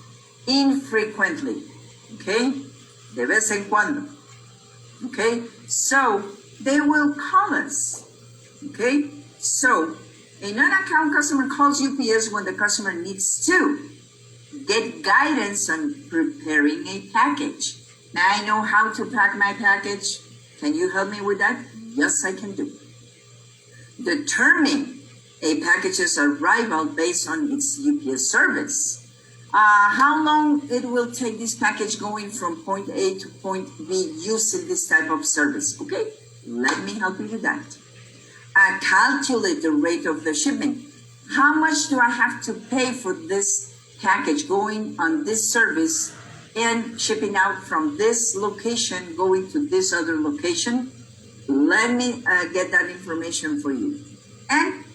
infrequently, okay? De vez en cuando, okay? So they will call us, okay? So a non-account customer calls UPS when the customer needs to get guidance on preparing a package. May I know how to pack my package? Can you help me with that? Yes, I can do. Determine a package's arrival based on its UPS service. How long it will take this package going from point A to point B using this type of service. Okay, let me help you with that. Calculate the rate of the shipment. How much do I have to pay for this package going on this service and shipping out from this location going to this other location? Let me get that information for you. And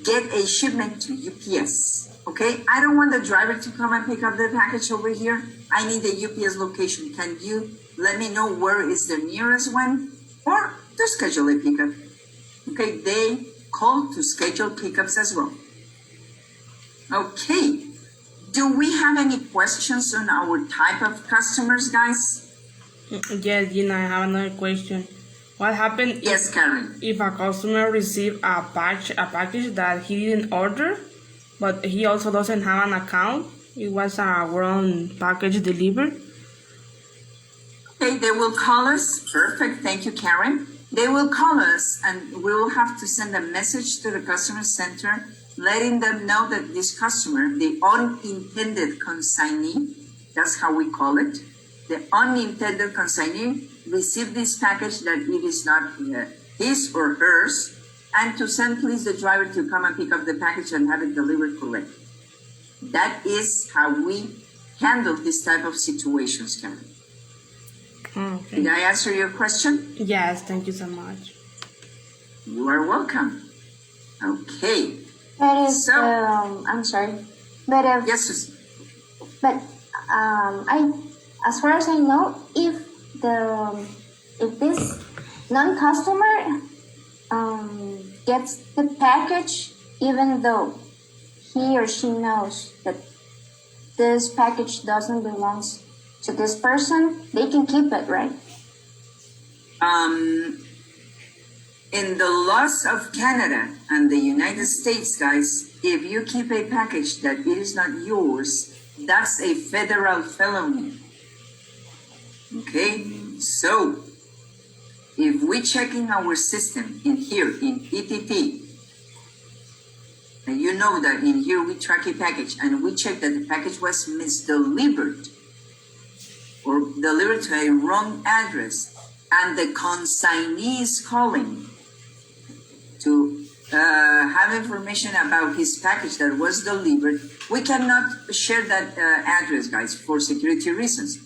get a shipment to UPS. Okay, I don't want the driver to come and pick up the package over here. I need a UPS location. Can you let me know where is the nearest one? Or to schedule a pickup. Okay, they call to schedule pickups as well. Okay, do we have any questions on our type of customers, guys? Yes, Gina, I have another question. What happened yes, Karen. If a customer received a package that he didn't order, but he also doesn't have an account? It was a wrong package delivered. Okay, they will call us. Perfect. Thank you, Karen. They will call us and we will have to send a message to the customer center letting them know that this customer, the unintended consignee, that's how we call it, the unintended consignee received this package that it is not his or hers, and to send please the driver to come and pick up the package and have it delivered correctly. That is how we handle this type of situations, Karen. Okay. Did I answer your question? Yes, thank you so much. You are welcome. Okay. But if, so, I'm sorry, but if, yes, Susie. But as far as I know, if this non-customer gets the package, even though he or she knows that this package doesn't belong to this person, they can keep it, right? In the laws of Canada and the United States, guys, if you keep a package that it is not yours, that's a federal felony. Okay, so if we check in our system in here in ETT, and you know that in here we track a package and we check that the package was misdelivered or delivered to a wrong address, and the consignee is calling to have information about his package that was delivered, we cannot share that address, guys, for security reasons.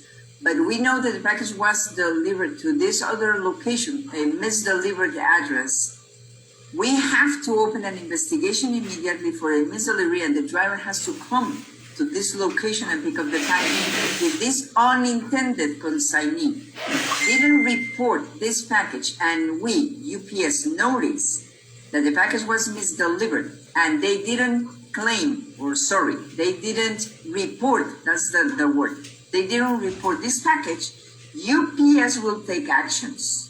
But we know that the package was delivered to this other location, a misdelivered address. We have to open an investigation immediately for a misdelivery, and the driver has to come to this location and pick up the package. If this unintended consignee didn't report this package and we, UPS, notice that the package was misdelivered and they didn't claim, or sorry, they didn't report, that's the word, they didn't report this package, UPS will take actions,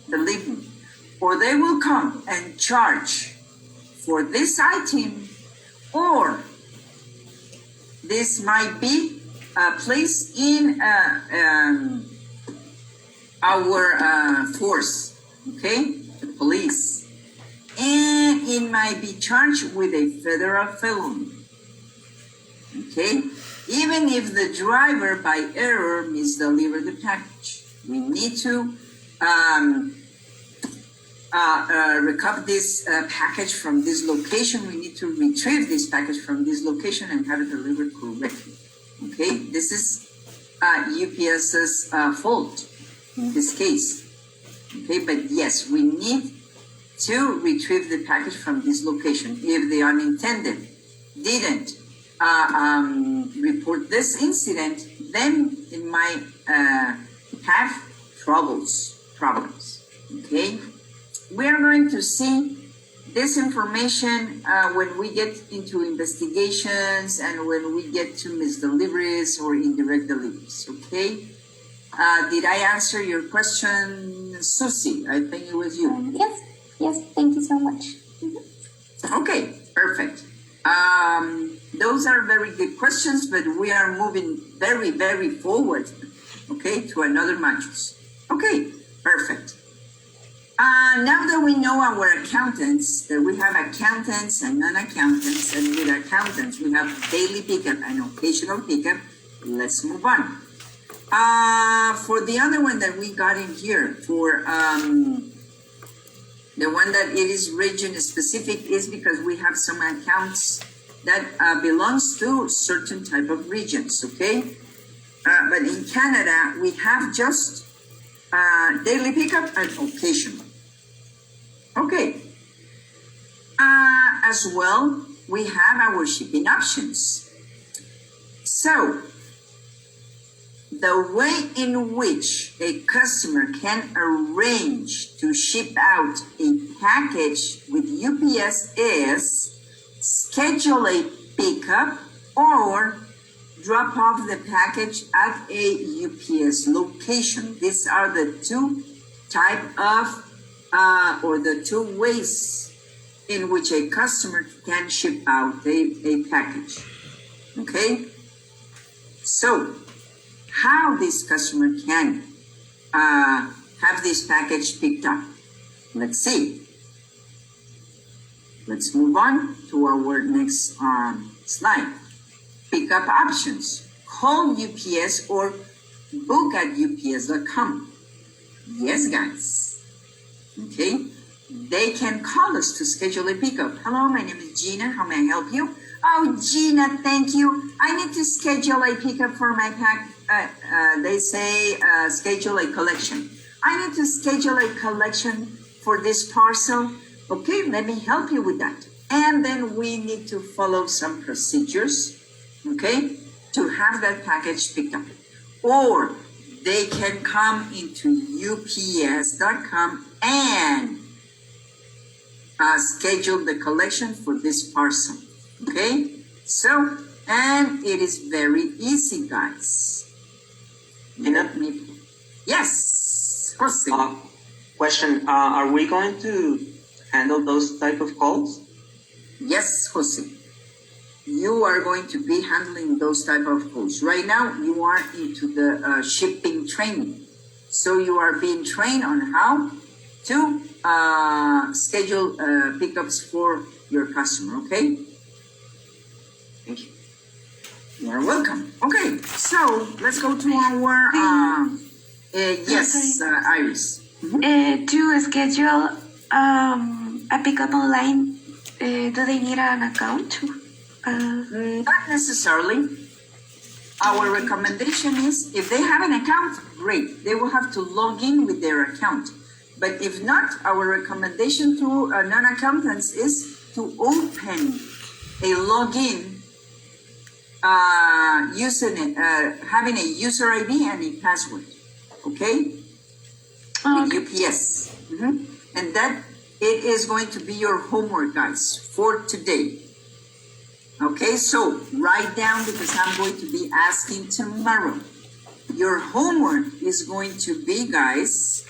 believe me, or they will come and charge for this item, or this might be placed in our force, okay, the police, and it might be charged with a federal felony, okay, even if the driver by error misdelivered the package. We need to recover this package from this location. We need to retrieve this package from this location and have it delivered correctly. Okay, this is UPS's fault in this case. Okay, but yes, we need to retrieve the package from this location. If the unintended didn't report this incident, then it might have problems. Okay. We are going to see this information when we get into investigations and when we get to misdeliveries or indirect deliveries, okay? Did I answer your question, Susie? I think it was you. Yes, thank you so much. Okay, perfect. Those are very good questions, but we are moving very, very forward, okay, to another modules. Okay, perfect. Now that we know our accountants, that we have accountants and non-accountants, and with accountants we have daily pickup and occasional pickup, let's move on. For the other one that we got in here, for the one that it is region specific, is because we have some accounts that belongs to certain type of regions, okay? But in Canada, we have just daily pickup and occasional. Okay. As well, we have our shipping options. So, the way in which a customer can arrange to ship out a package with UPS is schedule a pickup or drop off the package at a UPS location. These are the two type of or the two ways in which a customer can ship out a package. Okay? So, how this customer can have this package picked up? Let's see. Let's move on to our next slide. Pickup options. Call UPS or book at ups.com. Yes, guys. Okay, they can call us to schedule a pickup. Hello, my name is Gina. How may I help you? Oh, Gina, thank you. I need to schedule a pickup for my pack. They say schedule a collection. I need to schedule a collection for this parcel. Okay, let me help you with that. And then we need to follow some procedures, okay, to have that package picked up. Or they can come into ups.com and schedule the collection for this parcel. Okay, so, and it is very easy, guys. Let me, yes, Jose. Question, are we going to handle those type of calls? Yes, Jose. You are going to be handling those type of calls. Right now, you are into the shipping training. So you are being trained on how to schedule pickups for your customer, okay? Thank you. You are welcome. Okay, so let's go to our, yes, Iris. To schedule a pickup online, do they need an account? Not necessarily. Our recommendation is if they have an account, great. They will have to log in with their account. But if not, our recommendation to non-accountants is to open a login using it, having a user ID and a password. Okay? With UPS. And that it is going to be your homework, guys, for today. Okay, so write down because I'm going to be asking tomorrow. Your homework is going to be, guys,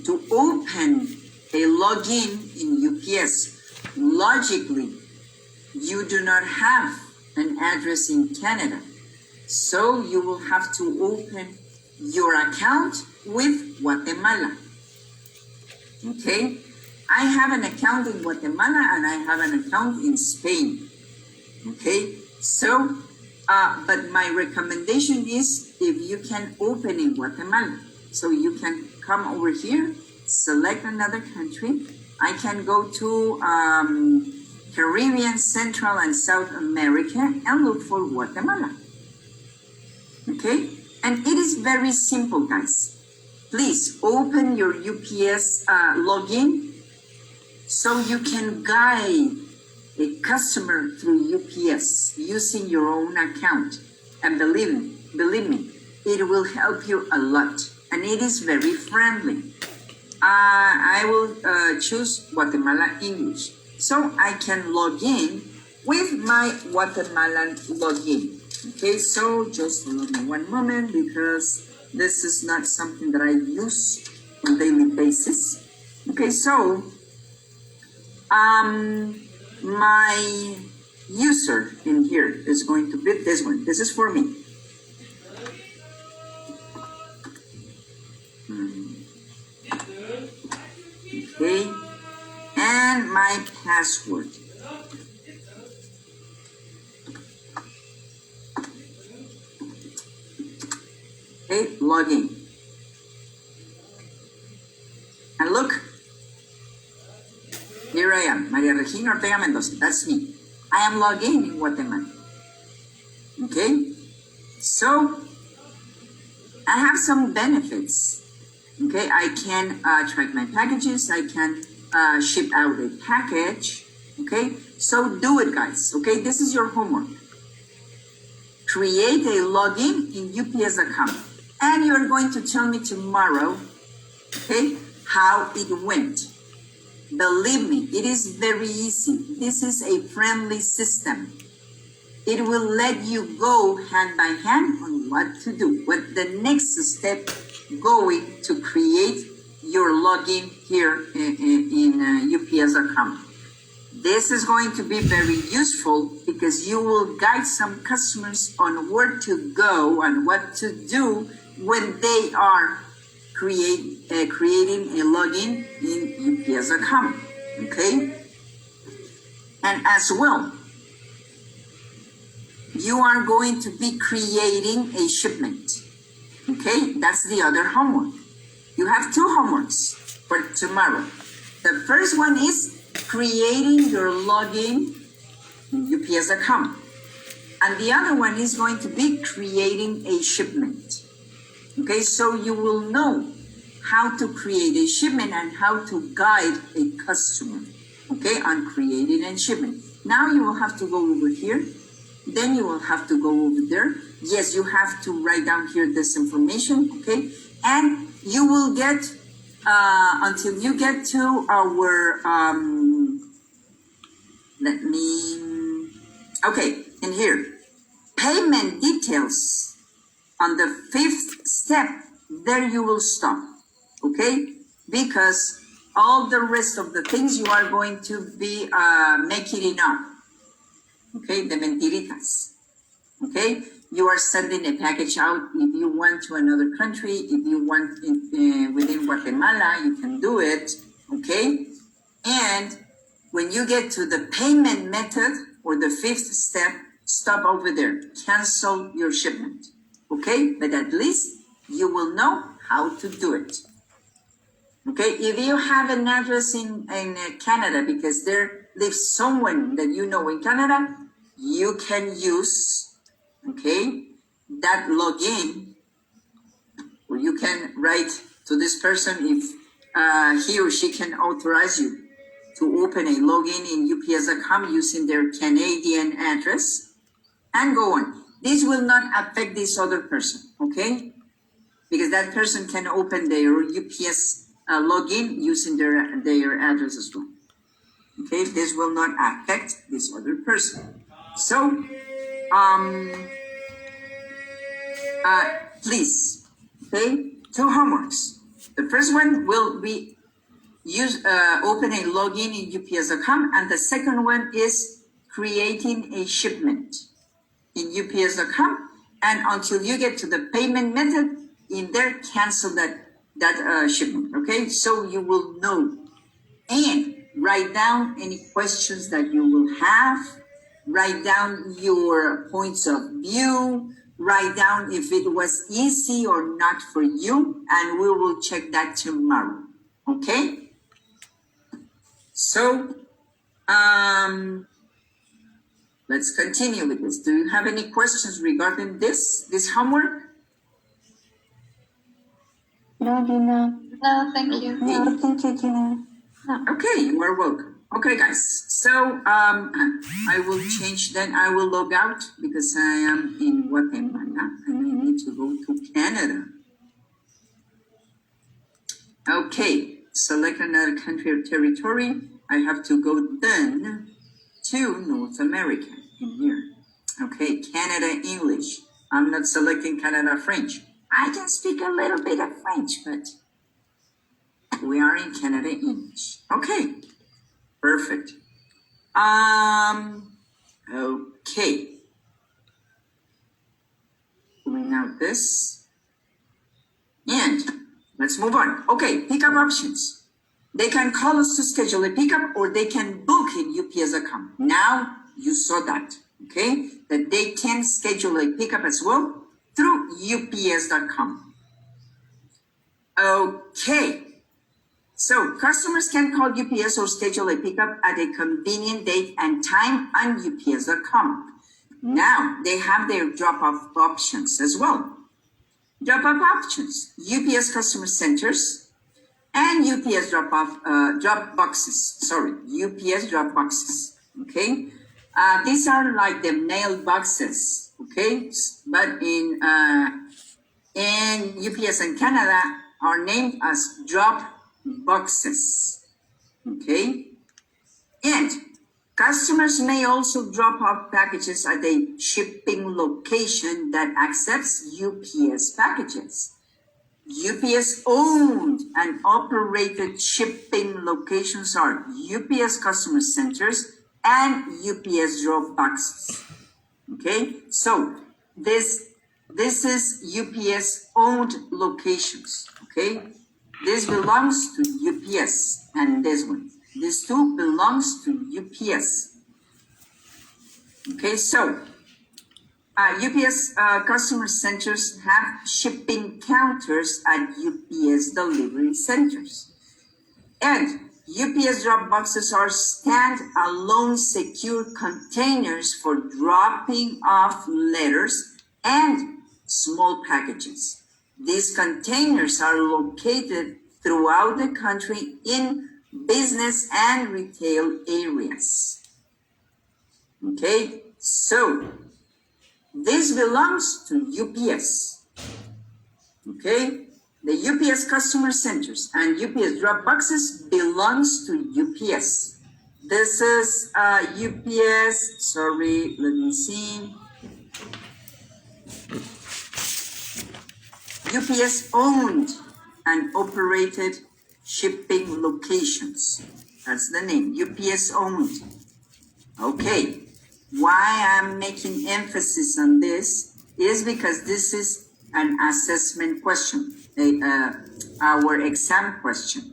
to open a login in UPS. Logically, you do not have an address in Canada. So you will have to open your account with Guatemala. Okay? I have an account in Guatemala and I have an account in Spain. Okay, so, but my recommendation is if you can open in Guatemala, so you can come over here, select another country. I can go to Caribbean, Central, and South America and look for Guatemala. Okay, and it is very simple, guys. Please open your UPS login so you can guide a customer through UPS using your own account. And believe me, it will help you a lot. And it is very friendly. I will choose Guatemala English. So I can log in with my Guatemalan login. Okay, so just allow me one moment because this is not something that I use on a daily basis. Okay, so, my user in here is going to be this one. This is for me. Okay. And my password. Okay, login. And look. Here I am, Maria Regina Ortega Mendoza. That's me. I am logged in Guatemala. Okay? So, I have some benefits. Okay? I can track my packages. I can ship out a package. Okay? So, do it, guys. Okay? This is your homework. Create a login in UPS account. And you're going to tell me tomorrow, okay, how it went. Believe me, it is very easy. This is a friendly system. It will let you go hand by hand on what to do. What the next step going to create your login here in UPS account. This is going to be very useful because you will guide some customers on where to go and what to do when they are creating a login in UPS account, okay? And as well, you are going to be creating a shipment, okay? That's the other homework. You have two homeworks for tomorrow. The first one is creating your login in UPS account. And the other one is going to be creating a shipment. Okay, so you will know how to create a shipment and how to guide a customer, okay, on creating a shipment. Now you will have to go over here, then you will have to go over there. Yes, you have to write down here this information, okay, and you will get, until you get to our, let me Okay, and here, payment details on the 5th step, there you will stop, okay? Because all the rest of the things you are going to be making it up, okay? The mentiritas, okay? You are sending a package out if you want to another country, if you want within Guatemala, you can do it, okay? And when you get to the payment method or the 5th step, stop over there, cancel your shipment, okay? But at least you will know how to do it. Okay, if you have an address in Canada because there lives someone that you know in Canada, you can use, okay, that login, or you can write to this person if he or she can authorize you to open a login in UPS.com using their Canadian address and go on. This will not affect this other person, okay? Because that person can open their UPS login using their address as well. Okay, this will not affect this other person. So, please, okay, 2 homeworks. The first one will be open a login in UPS.com, and the second one is creating a shipment in UPS.com, and until you get to the payment method, in there, cancel that shipment, okay? So you will know. And write down any questions that you will have. Write down your points of view. Write down if it was easy or not for you, and we will check that tomorrow, okay? So, let's continue with this. Do you have any questions regarding this homework? No, Gina. No, thank you. No, thank you, Gina. No. Okay, you are welcome. Okay, guys. So I will change then. I will log out because I am in Guatemala and I need to go to Canada. Okay, select another country or territory. I have to go then to North America in here. Okay, Canada English. I'm not selecting Canada French. I can speak a little bit of French, but we are in Canada English. Okay, perfect. Okay. Pulling out this. And let's move on. Okay, pickup options. They can call us to schedule a pickup or they can book in UPS.com. Now you saw that, okay? That they can schedule a pickup as well through UPS.com. Okay. So customers can call UPS or schedule a pickup at a convenient date and time on UPS.com. Now they have their drop-off options as well. Drop-off options, UPS customer centers and UPS drop boxes. UPS drop boxes. Okay, these are like the mail boxes. Okay, but in UPS and Canada are named as drop boxes. Okay, and customers may also drop off packages at a shipping location that accepts UPS packages. UPS owned and operated shipping locations are UPS customer centers and UPS drop boxes. Okay, so this is UPS owned locations. Okay, this belongs to UPS, and this one. This too belongs to UPS. Okay, so UPS customer centers have shipping counters at UPS delivery centers. And UPS drop boxes are stand-alone secure containers for dropping off letters and small packages. These containers are located throughout the country in business and retail areas. Okay, so this belongs to UPS. Okay, the UPS customer centers and UPS drop boxes belongs to UPS. This is UPS. Sorry, let me see. UPS owned and operated shipping locations. That's the name, UPS owned. Okay, why I'm making emphasis on this is because this is an assessment question, our exam question.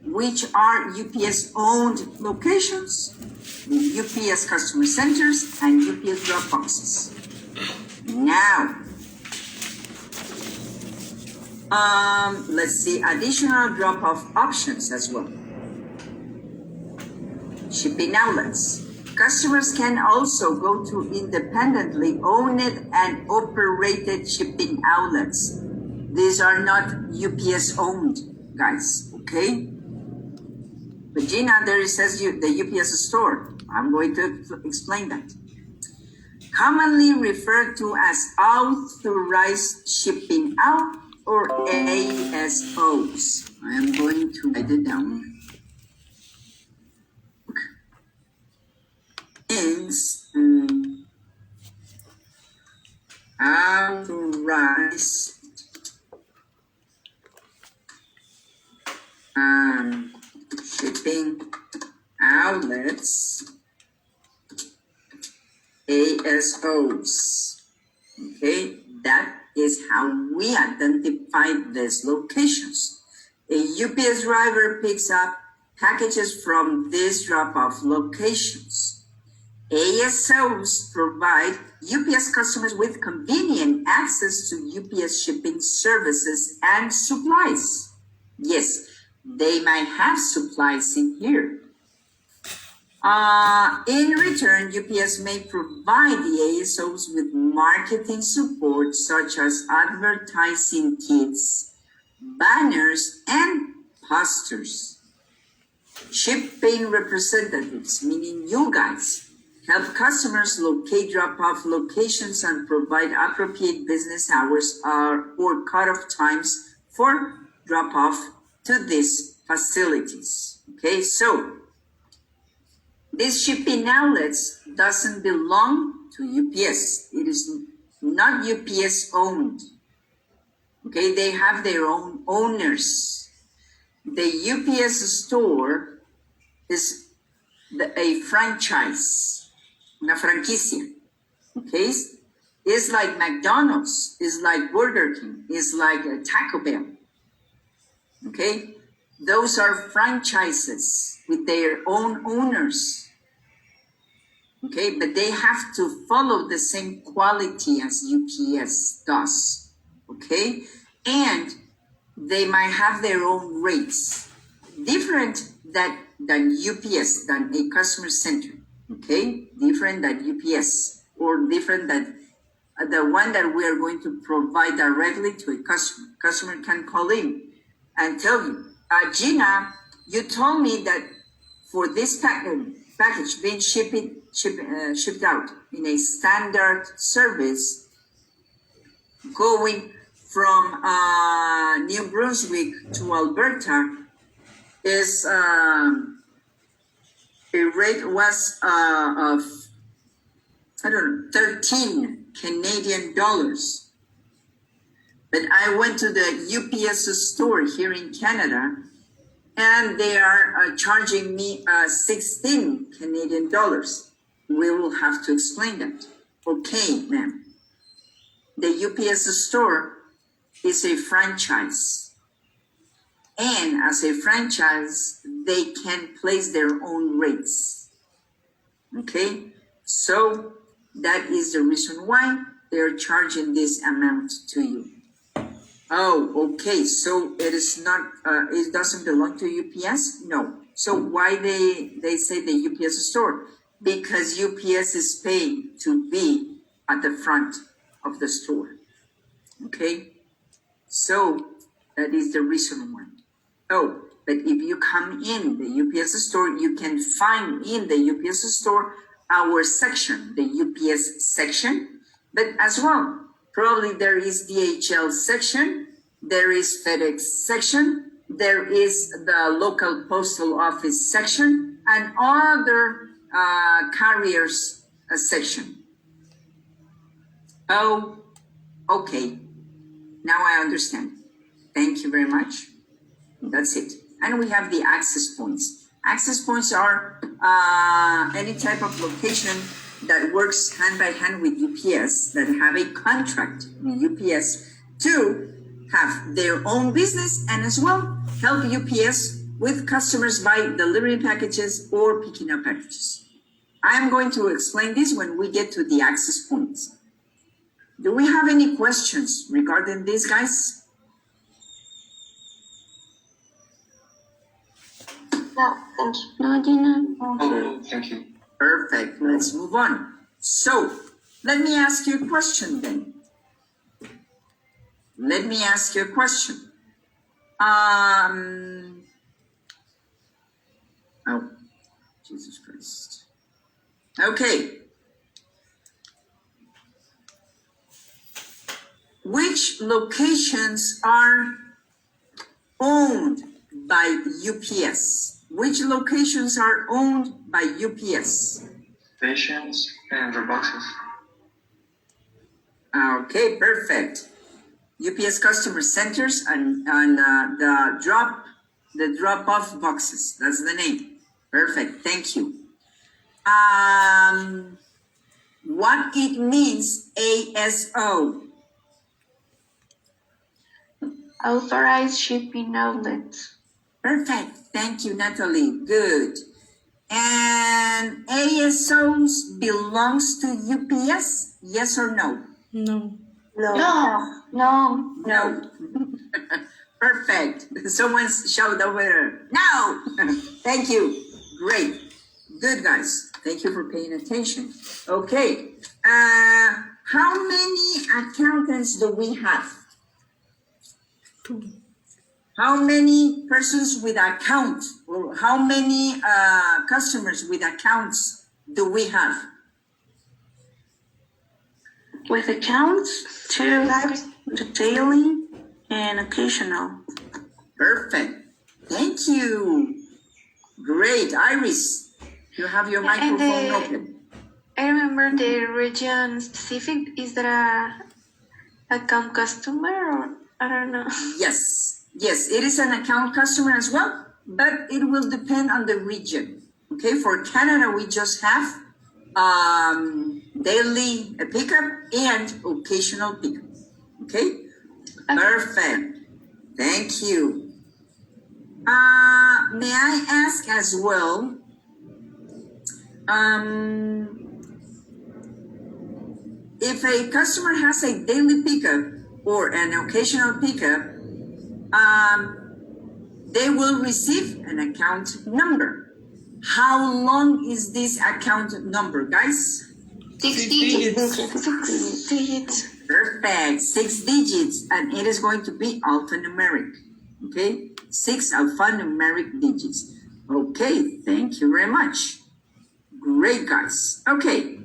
Which are UPS owned locations? The UPS customer centers and UPS drop boxes. Now, let's see, additional drop-off options as well. Shipping outlets. Customers can also go to independently owned and operated shipping outlets. These are not UPS owned, guys, okay? But Gina, there it says the UPS store. I'm going to explain that. Commonly referred to as authorized shipping out or ASOs. I am going to write it down. Is authorized shipping outlets, ASOs. Okay, that is how we identify these locations. A UPS driver picks up packages from these drop-off locations. ASOs provide UPS customers with convenient access to UPS shipping services and supplies. Yes, they might have supplies in here. In return, UPS may provide the ASOs with marketing support such as advertising kits, banners, and posters. Shipping representatives, meaning you guys, help customers locate drop-off locations and provide appropriate business hours or cut-off times for drop-off to these facilities. Okay, so these shipping outlets doesn't belong to UPS. It is not UPS owned. Okay, they have their own owners. The UPS store is a franchise. Una franquicia, okay? It's like McDonald's, it's like Burger King, it's like Taco Bell, okay? Those are franchises with their own owners, okay? But they have to follow the same quality as UPS does, okay? And they might have their own rates, different than UPS, than a customer center. Okay, different than UPS or different than the one that we are going to provide directly to a customer. Customer can call in and tell you, Gina, you told me that for this package being shipped out in a standard service going from New Brunswick to Alberta is the rate was of, 13 Canadian dollars. But I went to the UPS store here in Canada and they are charging me 16 Canadian dollars. We will have to explain that. Okay, ma'am. The UPS store is a franchise. And as a franchise, they can place their own rates. Okay, so that is the reason why they're charging this amount to you. Oh, okay, so it is not, it doesn't belong to UPS? No. So why they say the UPS store? Because UPS is paying to be at the front of the store. Okay, so that is the reason why. Oh, but if you come in the UPS store, you can find in the UPS store our section, the UPS section, but as well, probably there is DHL section, there is FedEx section, there is the local postal office section and other carriers section. Oh, okay. Now I understand. Thank you very much. That's it. And we have the access points. Access points are any type of location that works hand by hand with UPS, that have a contract with UPS to have their own business and as well help UPS with customers by delivering packages or picking up packages. I am going to explain this when we get to the access points. Do we have any questions regarding this, guys? No, thank you. No, Gina. Oh, thank you. Perfect. Let's move on. So, let me ask you a question then. Let me ask you a question. Oh, Jesus Christ. Okay. Which locations are owned by UPS? Which locations are owned by UPS? Stations and the boxes. Okay, perfect. UPS customer centers and the drop-off boxes. That's the name. Perfect. Thank you. What it means, ASO? Authorized shipping outlets. Perfect. Thank you, Natalie. Good. And ASOs belongs to UPS? Yes or no? No. No. No. No. Perfect. Someone shouted over there. No. Thank you. Great. Good, guys. Thank you for paying attention. Okay. How many accountants do we have? 2. How many persons with account, or how many customers with accounts do we have? With accounts, 2 daily and occasional. Perfect. Thank you. Great. Iris, you have your microphone open. I remember the region specific. Is that a account customer or I don't know? Yes. Yes, it is an account customer as well, but it will depend on the region. Okay, for Canada, we just have daily pickup and occasional pickup. Okay? Perfect. Thank you. May I ask as well, if a customer has a daily pickup or an occasional pickup, they will receive an account number. How long is this account number, guys? 6 digits. 6 digits. Perfect. 6 digits, and it is going to be alphanumeric. Okay, 6 alphanumeric digits. Okay, thank you very much. Great, guys. Okay,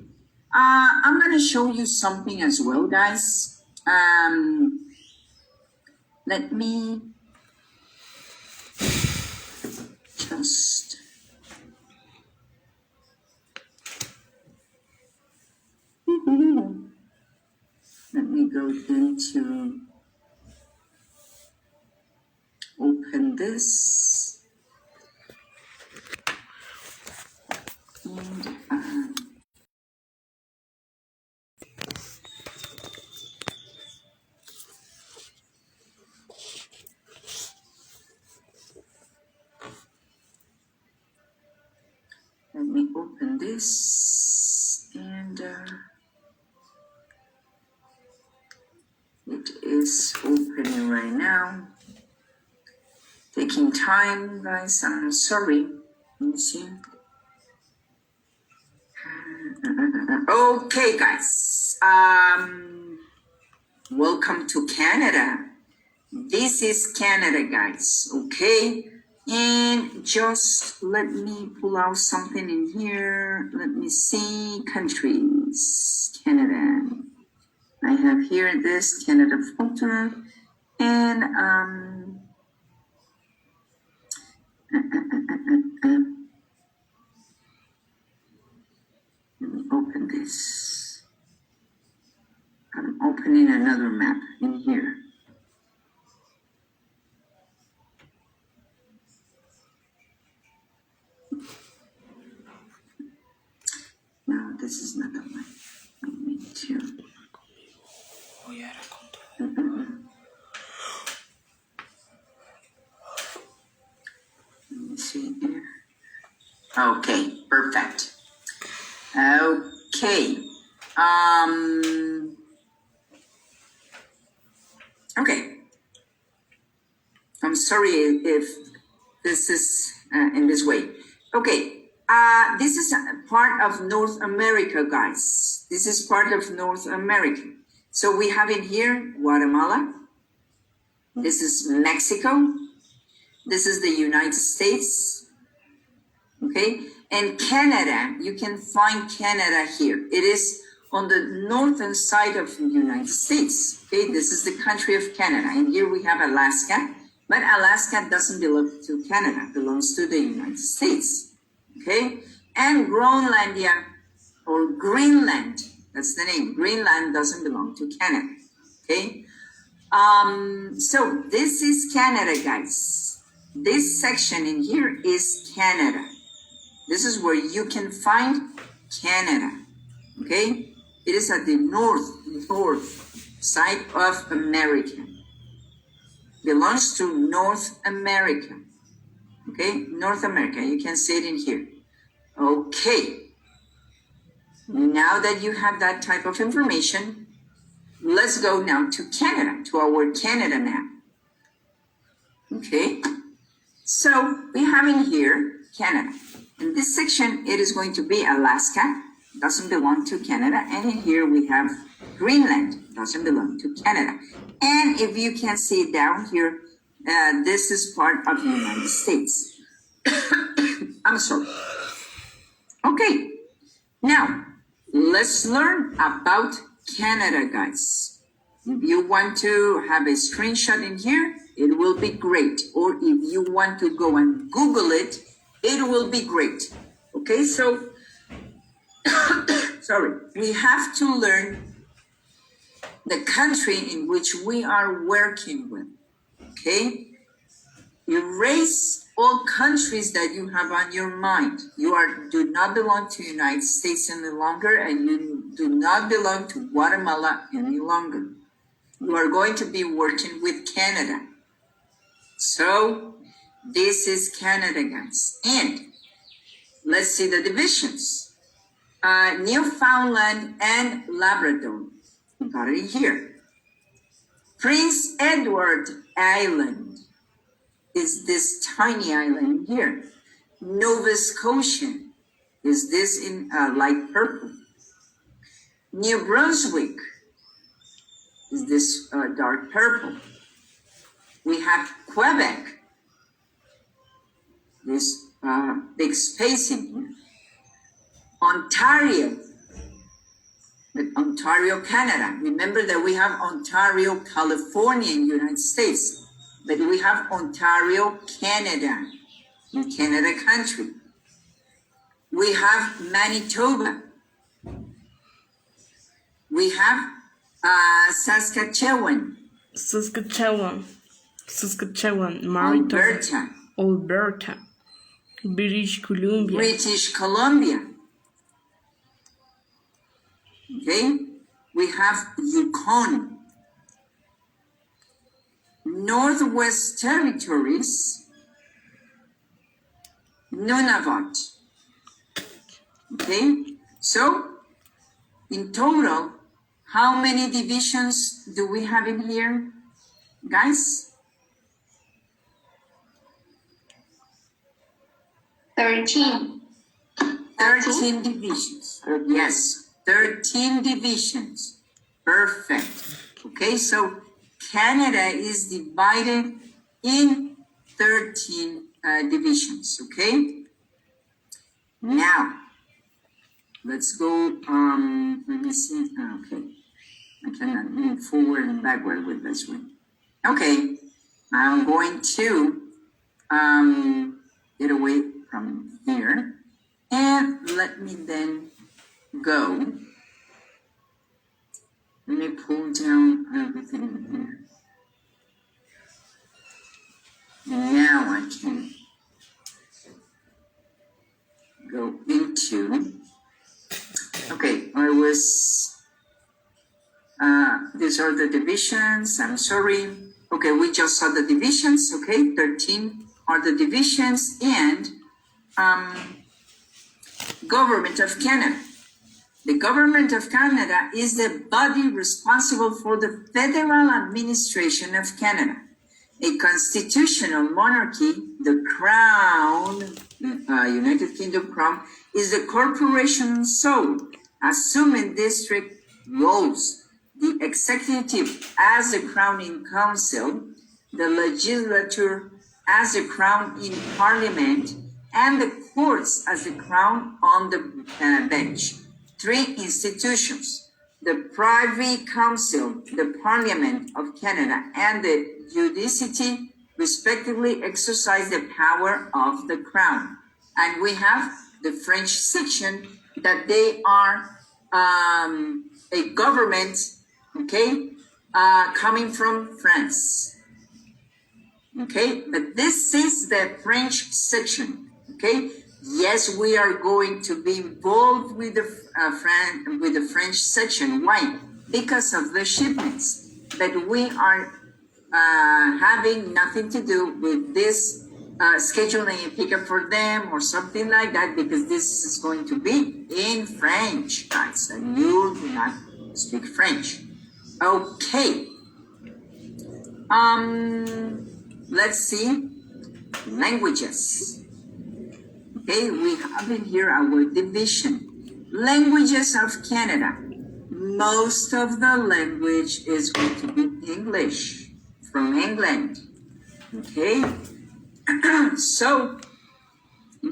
I'm gonna show you something as well, guys. Let me just let me go into open this and let me open this and it is opening right now. Taking time, guys. I'm sorry. Let me see. Okay, guys. Welcome to Canada. This is Canada, guys. Okay. And just let me pull out something in here. Let me see. Countries. Canada. I have here this Canada folder. And Let me open this. I'm opening another map in here. No, this is not the one. I need to. Let me see here. Okay, perfect. Okay. Okay. I'm sorry if this is in this way. Okay. This is a part of North America, guys. This is part of North America. So we have in here Guatemala. This is Mexico. This is the United States. Okay. And Canada, you can find Canada here. It is on the northern side of the United States. Okay. This is the country of Canada. And here we have Alaska. But Alaska doesn't belong to Canada. It belongs to the United States. Okay, and Groenlandia or Greenland, that's the name. Greenland doesn't belong to Canada. Okay, so this is Canada, guys. This section in here is Canada. This is where you can find Canada. Okay, it is at the north side of America. Belongs to North America. Okay, North America, you can see it in here. Okay, now that you have that type of information, let's go now to Canada, to our Canada map. Okay, so we have in here Canada. In this section, it is going to be Alaska, doesn't belong to Canada. And in here we have Greenland, doesn't belong to Canada. And if you can see down here, this is part of the United States. I'm sorry. Okay, now let's learn about Canada, guys. If you want to have a screenshot in here, it will be great. Or if you want to go and Google it, it will be great. Okay, so, sorry, we have to learn the country in which we are working with. Okay, erase all countries that you have on your mind. You do not belong to the United States any longer, and you do not belong to Guatemala any longer. You are going to be working with Canada. So this is Canada, guys. And let's see the divisions. Newfoundland and Labrador. We got it here. Prince Edward Island is this tiny island here. Nova Scotia is this in light purple. New Brunswick is this dark purple. We have Quebec, this big space in here. Ontario, Ontario, Canada. Remember that we have Ontario, California in the United States, but we have Ontario, Canada, in Canada country. We have Manitoba. We have Saskatchewan. Manitoba. Alberta. British Columbia. Okay, we have Yukon. Northwest Territories, Nunavut. Okay, so in total, how many divisions do we have in here, guys? 13. 13 divisions. Yes, 13 divisions. Perfect. Okay, so Canada is divided in 13 divisions. Okay. Now, let's go. Let me see. Okay, I cannot move forward and backward with this one. Okay, I'm going to get away from here. And let me then go. Let me pull down everything here. Now I can go into, okay, these are the divisions, I'm sorry. Okay, we just saw the divisions, okay, 13 are the divisions, and Government of Canada. The Government of Canada is the body responsible for the federal administration of Canada. A constitutional monarchy, the Crown, United Kingdom Crown, is the corporation's sole, assuming district roles. The executive as the Crown in Council, the legislature as the Crown in Parliament, and the courts as the Crown on the bench. Three institutions: the Privy Council, the Parliament of Canada, and the Judiciary, respectively, exercise the power of the Crown. And we have the French section, that they are a government, okay, coming from France. Okay, but this is the French section. Okay, yes, we are going to be involved with the French section. Why? Because of the shipments. But we are having nothing to do with this scheduling a pickup for them or something like that, because this is going to be in French, guys, and you do not speak French. Okay. Let's see. Languages. Okay, we have in here our division. Languages of Canada. Most of the language is going to be English from England. Okay, so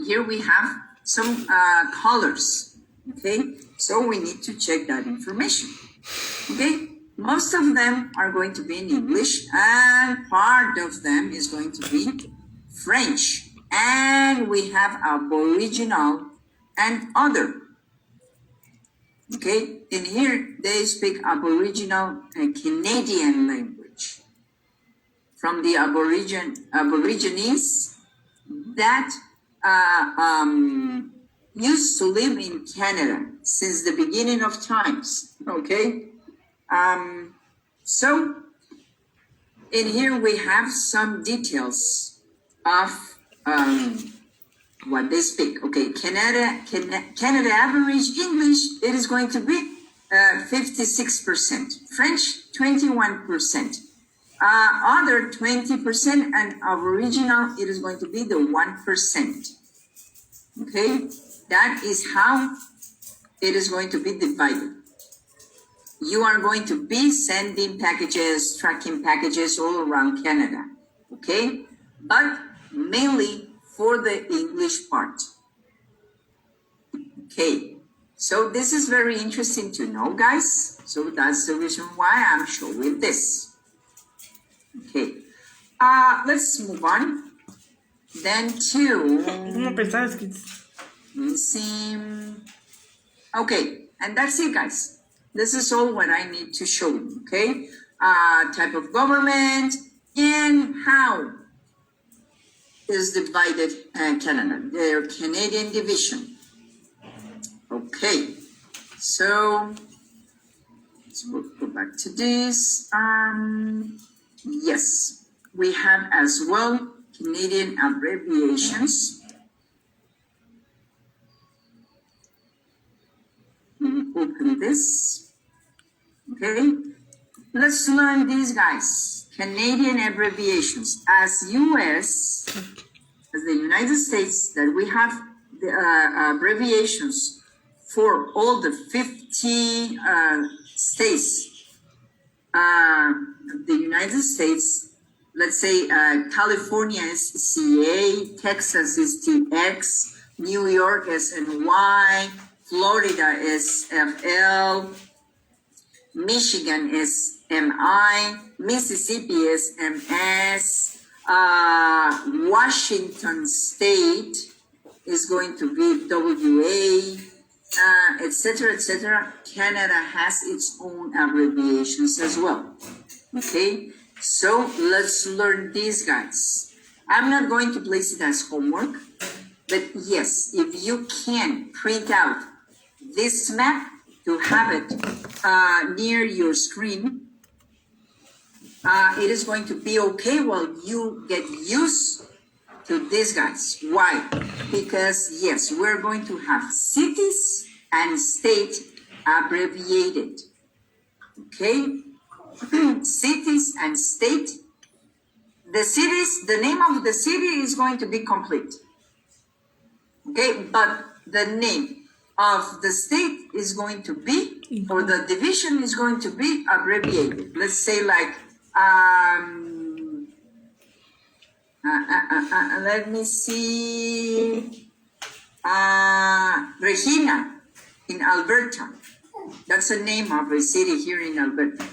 here we have some colors. Okay, so we need to check that information. Okay, most of them are going to be in English, and part of them is going to be French. And we have Aboriginal and other. Okay, in here they speak Aboriginal and Canadian language from the Aborigines that used to live in Canada since the beginning of times. Okay, so in here we have some details of what they speak. Okay, Canada average English, it is going to be 56%, French 21%, other 20%, and Aboriginal, it is going to be the 1%. Okay, that is how it is going to be divided. You are going to be sending packages, tracking packages all around Canada. Okay, but mainly for the English part. Okay, so this is very interesting to know, guys. So that's the reason why I'm showing this. Okay, let's move on then to okay, and that's it, guys. This is all what I need to show you. Okay, type of government and how is divided Canada, their Canadian division. Okay, so let's go back to this. Yes, we have as well Canadian abbreviations. Open this. Okay, let's learn these, guys. Canadian abbreviations. As US, as the United States, that we have the abbreviations for all the 50 states. The United States, let's say California is CA, Texas is TX, New York is NY, Florida is FL, Michigan is MI, Mississippi is MS, Washington State is going to be WA, etc., etc. Canada has its own abbreviations as well. Okay, so let's learn these guys. I'm not going to place it as homework, but yes, if you can print out this map to have it near your screen, it is going to be okay while you get used to these guys. Why? Because yes, we're going to have cities and state abbreviated. Okay? Cities and state. The name of the city is going to be complete. Okay, but the name of the state is going to be, or the division is going to be abbreviated. Let's say like, let me see, Regina in Alberta. That's the name of a city here in Alberta.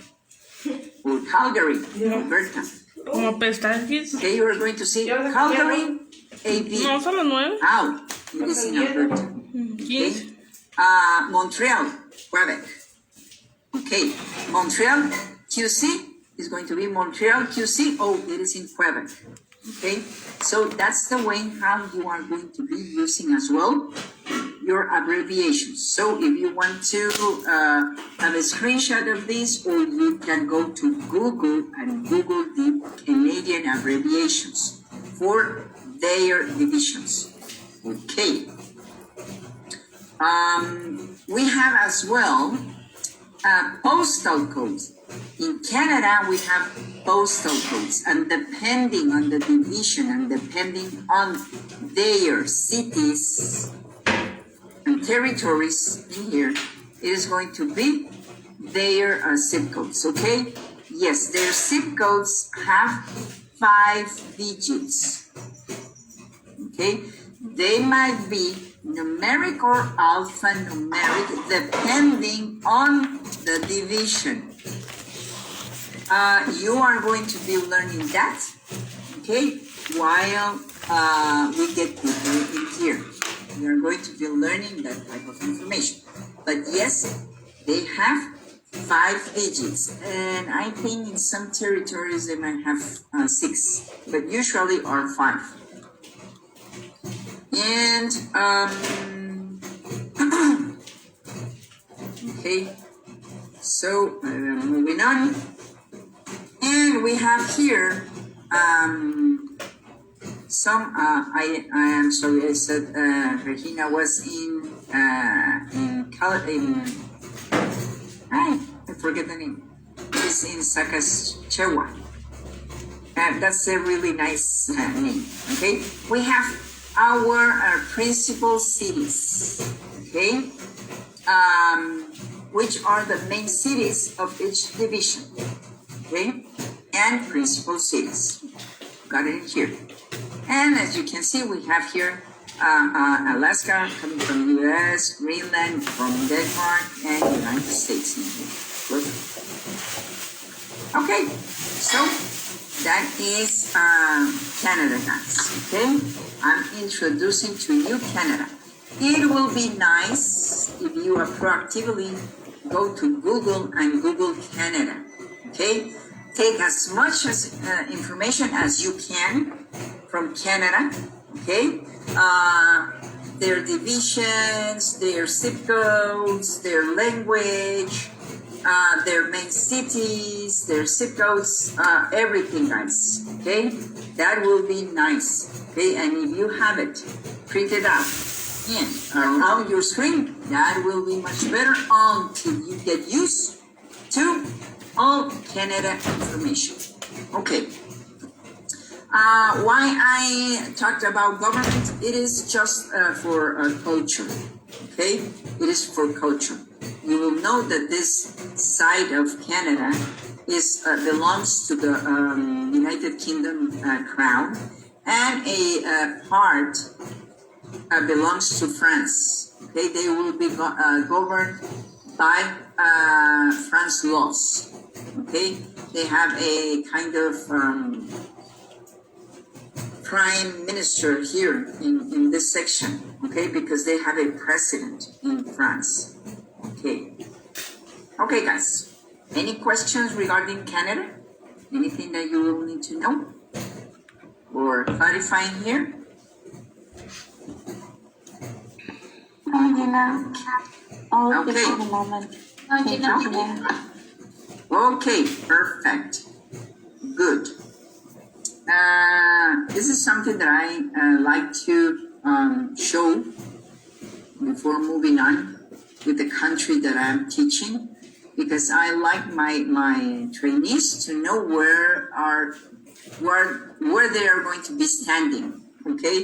Or Calgary, Alberta. Okay, you are going to see Calgary, AB. No, son las 9. Out. It is in Alberta. Okay. Montreal, Quebec. Okay. Montreal, QC is going to be Montreal, QC. Oh, it is in Quebec. Okay. So that's the way how you are going to be using as well your abbreviations. So if you want to have a screenshot of this, or you can go to Google and Google the Canadian abbreviations for their divisions. Okay. We have as well postal codes. In Canada, we have postal codes, and depending on the division and depending on their cities and territories in here, it is going to be their zip codes, okay? Yes, their zip codes have 5 digits, okay? They might be numeric or alphanumeric depending on the division. You are going to be learning that, okay, while we get deeper in here. We are going to be learning that type of information. But yes, they have 5 digits, and I think in some territories they might have 6, but usually are 5. And okay, so moving on, and we have here some. I am sorry. I said Regina was in I forget the name. It's in Saskatchewan. That's a really nice name. Okay, we have our principal cities, okay, which are the main cities of each division, okay, and principal cities. Got it in here. And as you can see, we have here Alaska coming from the US, Greenland from Denmark, and United States in here. Look. Okay, so that is Canada, guys, okay? I'm introducing to you Canada. It will be nice if you proactively go to Google and Google Canada, okay? Take as much information as you can from Canada, okay? Their divisions, their zip codes, their language, their main cities, their zip codes, everything, guys, okay? That will be nice. Okay, and if you have it printed out and around your screen, that will be much better until you get used to all Canada information. Okay. Why I talked about government, it is just for culture. Okay, it is for culture. You will know that this side of Canada is belongs to the United Kingdom crown, and a part belongs to France. Okay, they will be governed by France laws. Okay, they have a kind of prime minister here in this section, okay, because they have a president in France. Okay. Okay, guys. Any questions regarding Canada? Anything that you will need to know or clarifying here? No, Gina. All okay Okay. for the moment. No, Gina. Okay, perfect. Good. This is something that I like to show before moving on with the country that I'm teaching, because I like my trainees to know where they are going to be standing. Okay,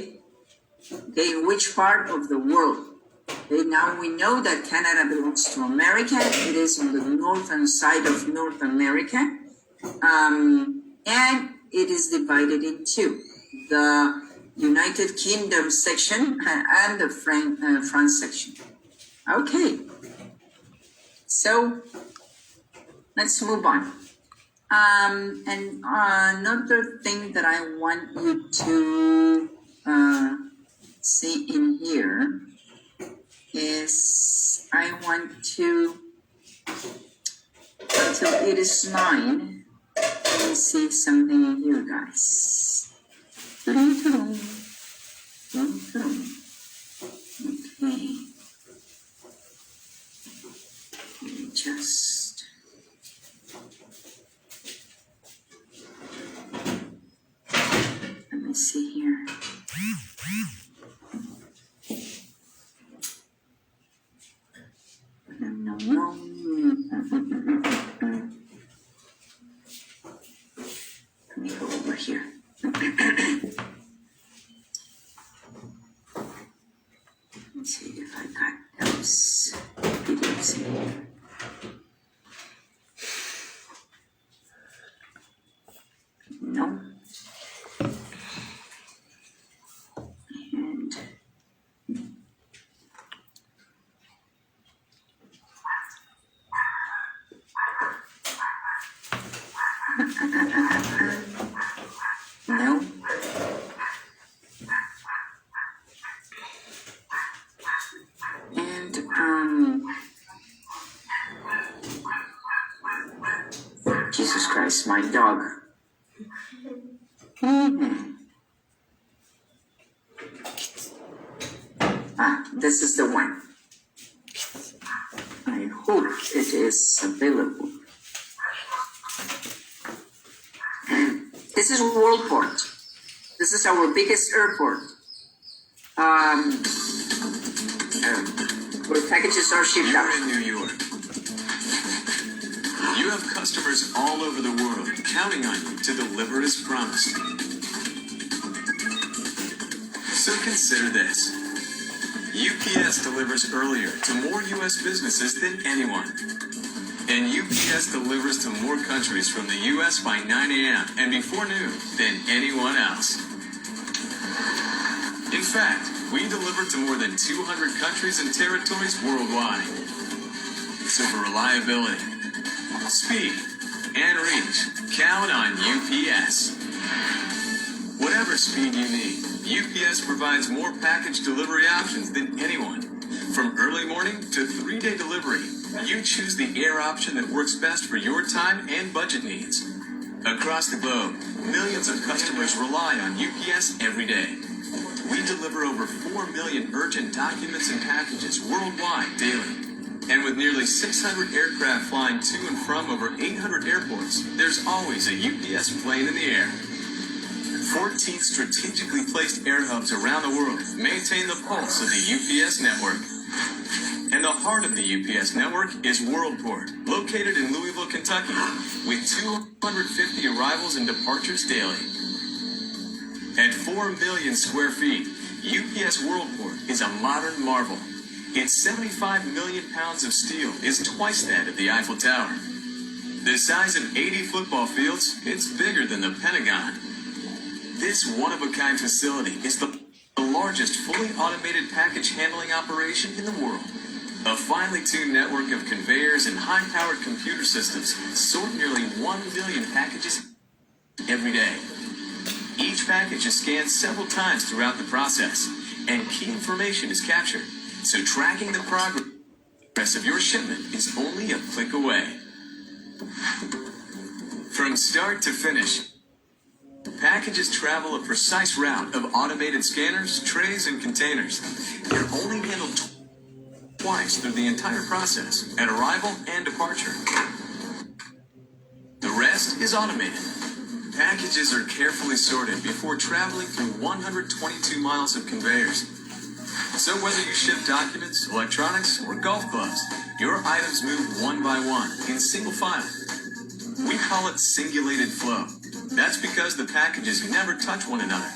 in which part of the world. Okay, now we know that Canada belongs to America. It is on the northern side of North America, and it is divided into the United Kingdom section and the France section. Okay, so let's move on. And another thing that I want you to see in here is I want to, until it is 9, let me see something in here, guys. Okay. Just let me see here. No. Let me go over here. Let's see if I got those videos in here. No. And no. And Jesus Christ, my dog. This is the one. I hope it is available. This is Worldport. This is our biggest airport. Where packages are shipped out. You're in New York. You have customers all over the world counting on you to deliver as promised. So consider this. UPS delivers earlier to more U.S. businesses than anyone. And UPS delivers to more countries from the U.S. by 9 a.m. and before noon than anyone else. In fact, we deliver to more than 200 countries and territories worldwide. So for reliability, speed, and reach, count on UPS. Whatever speed you need, UPS provides more package delivery options than anyone. From early morning to 3-day delivery, you choose the air option that works best for your time and budget needs. Across the globe, millions of customers rely on UPS every day. We deliver over 4 million urgent documents and packages worldwide daily. And with nearly 600 aircraft flying to and from over 800 airports, there's always a UPS plane in the air. 14 strategically placed air hubs around the world maintain the pulse of the UPS network. And the heart of the UPS network is Worldport, located in Louisville, Kentucky, with 250 arrivals and departures daily. At 4 million square feet, UPS Worldport is a modern marvel. Its 75 million pounds of steel is twice that of the Eiffel Tower. The size of 80 football fields, it's bigger than the Pentagon. This one-of-a-kind facility is the largest fully automated package handling operation in the world. A finely tuned network of conveyors and high-powered computer systems sort nearly 1 million packages every day. Each package is scanned several times throughout the process, and key information is captured, so tracking the progress of your shipment is only a click away. From start to finish, packages travel a precise route of automated scanners, trays, and containers. They're only handled twice through the entire process, at arrival and departure. The rest is automated. Packages are carefully sorted before traveling through 122 miles of conveyors. So whether you ship documents, electronics, or golf clubs, your items move one by one in single file. We call it singulated flow. That's because the packages never touch one another.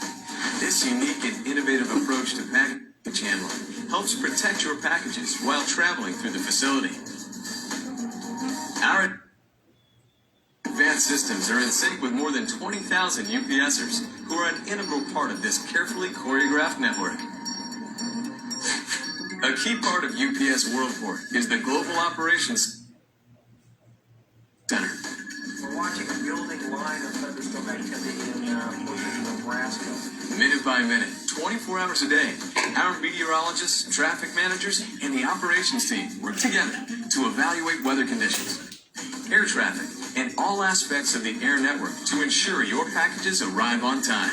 This unique and innovative approach to package handling helps protect your packages while traveling through the facility. Our advanced systems are in sync with more than 20,000 UPSers who are an integral part of this carefully choreographed network. A key part of UPS Worldport is the Global Operations Center. We're watching a building line of thunderstorm activity in Nebraska. Minute by minute, 24 hours a day, our meteorologists, traffic managers, and the operations team work together to evaluate weather conditions, air traffic, and all aspects of the air network to ensure your packages arrive on time.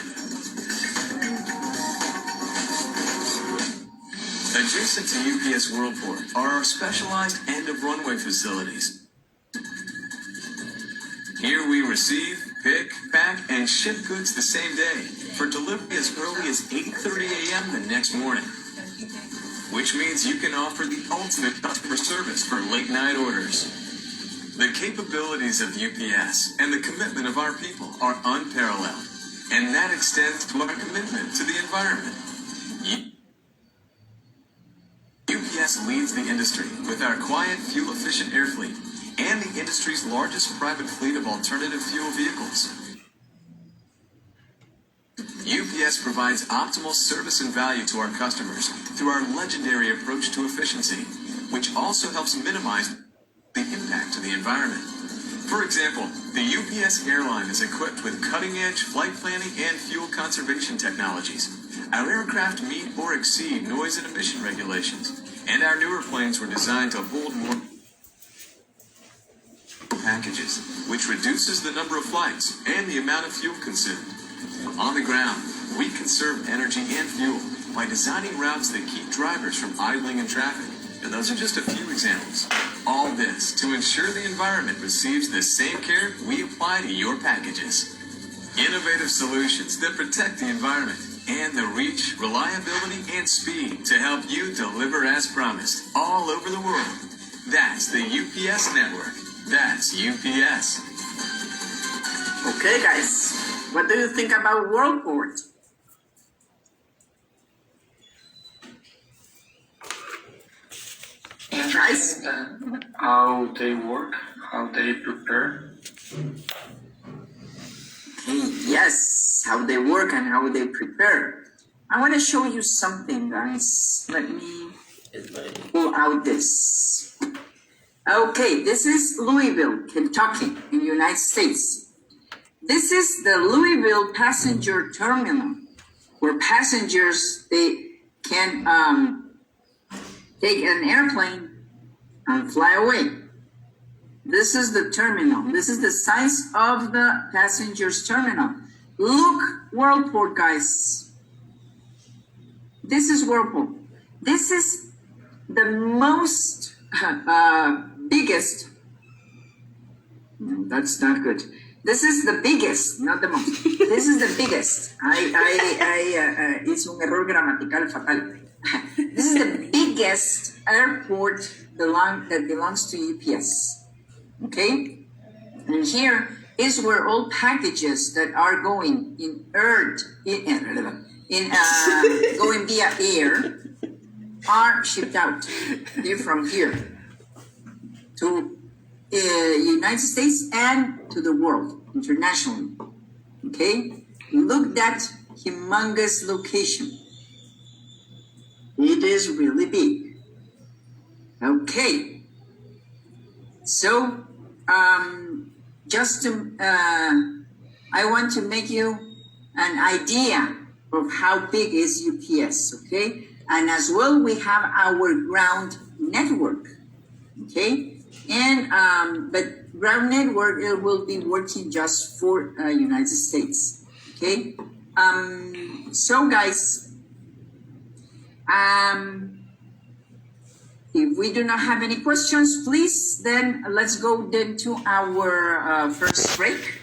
Adjacent to UPS Worldport are our specialized end-of-runway facilities. Here we receive, pick, pack, and ship goods the same day for delivery as early as 8:30 a.m. the next morning. Which means you can offer the ultimate customer service for late-night orders. The capabilities of UPS and the commitment of our people are unparalleled, and that extends to our commitment to the environment. UPS leads the industry with our quiet, fuel-efficient air fleet and the industry's largest private fleet of alternative fuel vehicles. UPS provides optimal service and value to our customers through our legendary approach to efficiency, which also helps minimize the impact to the environment. For example, the UPS airline is equipped with cutting-edge flight planning and fuel conservation technologies. Our aircraft meet or exceed noise and emission regulations, and our newer planes were designed to hold more packages, which reduces the number of flights and the amount of fuel consumed. On the ground, we conserve energy and fuel by designing routes that keep drivers from idling in traffic. And those are just a few examples. All this to ensure the environment receives the same care we apply to your packages. Innovative solutions that protect the environment and the reach, reliability, and speed to help you deliver as promised all over the world. That's the UPS network. That's UPS. Okay, guys, what do you think about Worldport? Guys? How they work, how they prepare. Okay, yes, how they work and how they prepare. I want to show you something, guys. Let me pull out this. Okay, this is Louisville, Kentucky, in the United States. This is the Louisville passenger terminal, where passengers, they can take an airplane and fly away. This is the terminal. This is the size of the passengers terminal. Look, Worldport, guys. This is Worldport. This is the most biggest. No, that's not good. This is the biggest, not the most. This is the biggest. It's un error gramatical fatal. This is the biggest airport that belongs to UPS. Okay? And here is where all packages that are going going via air are shipped out. They're from here to United States and to the world internationally. Okay? Look at that humongous location. It is really big. Okay. So, just to, I want to make you an idea of how big is UPS, okay? And as well, we have our ground network, okay? And, but ground network, it will be working just for United States, okay? So guys, if we do not have any questions, please, then let's go then to our first break.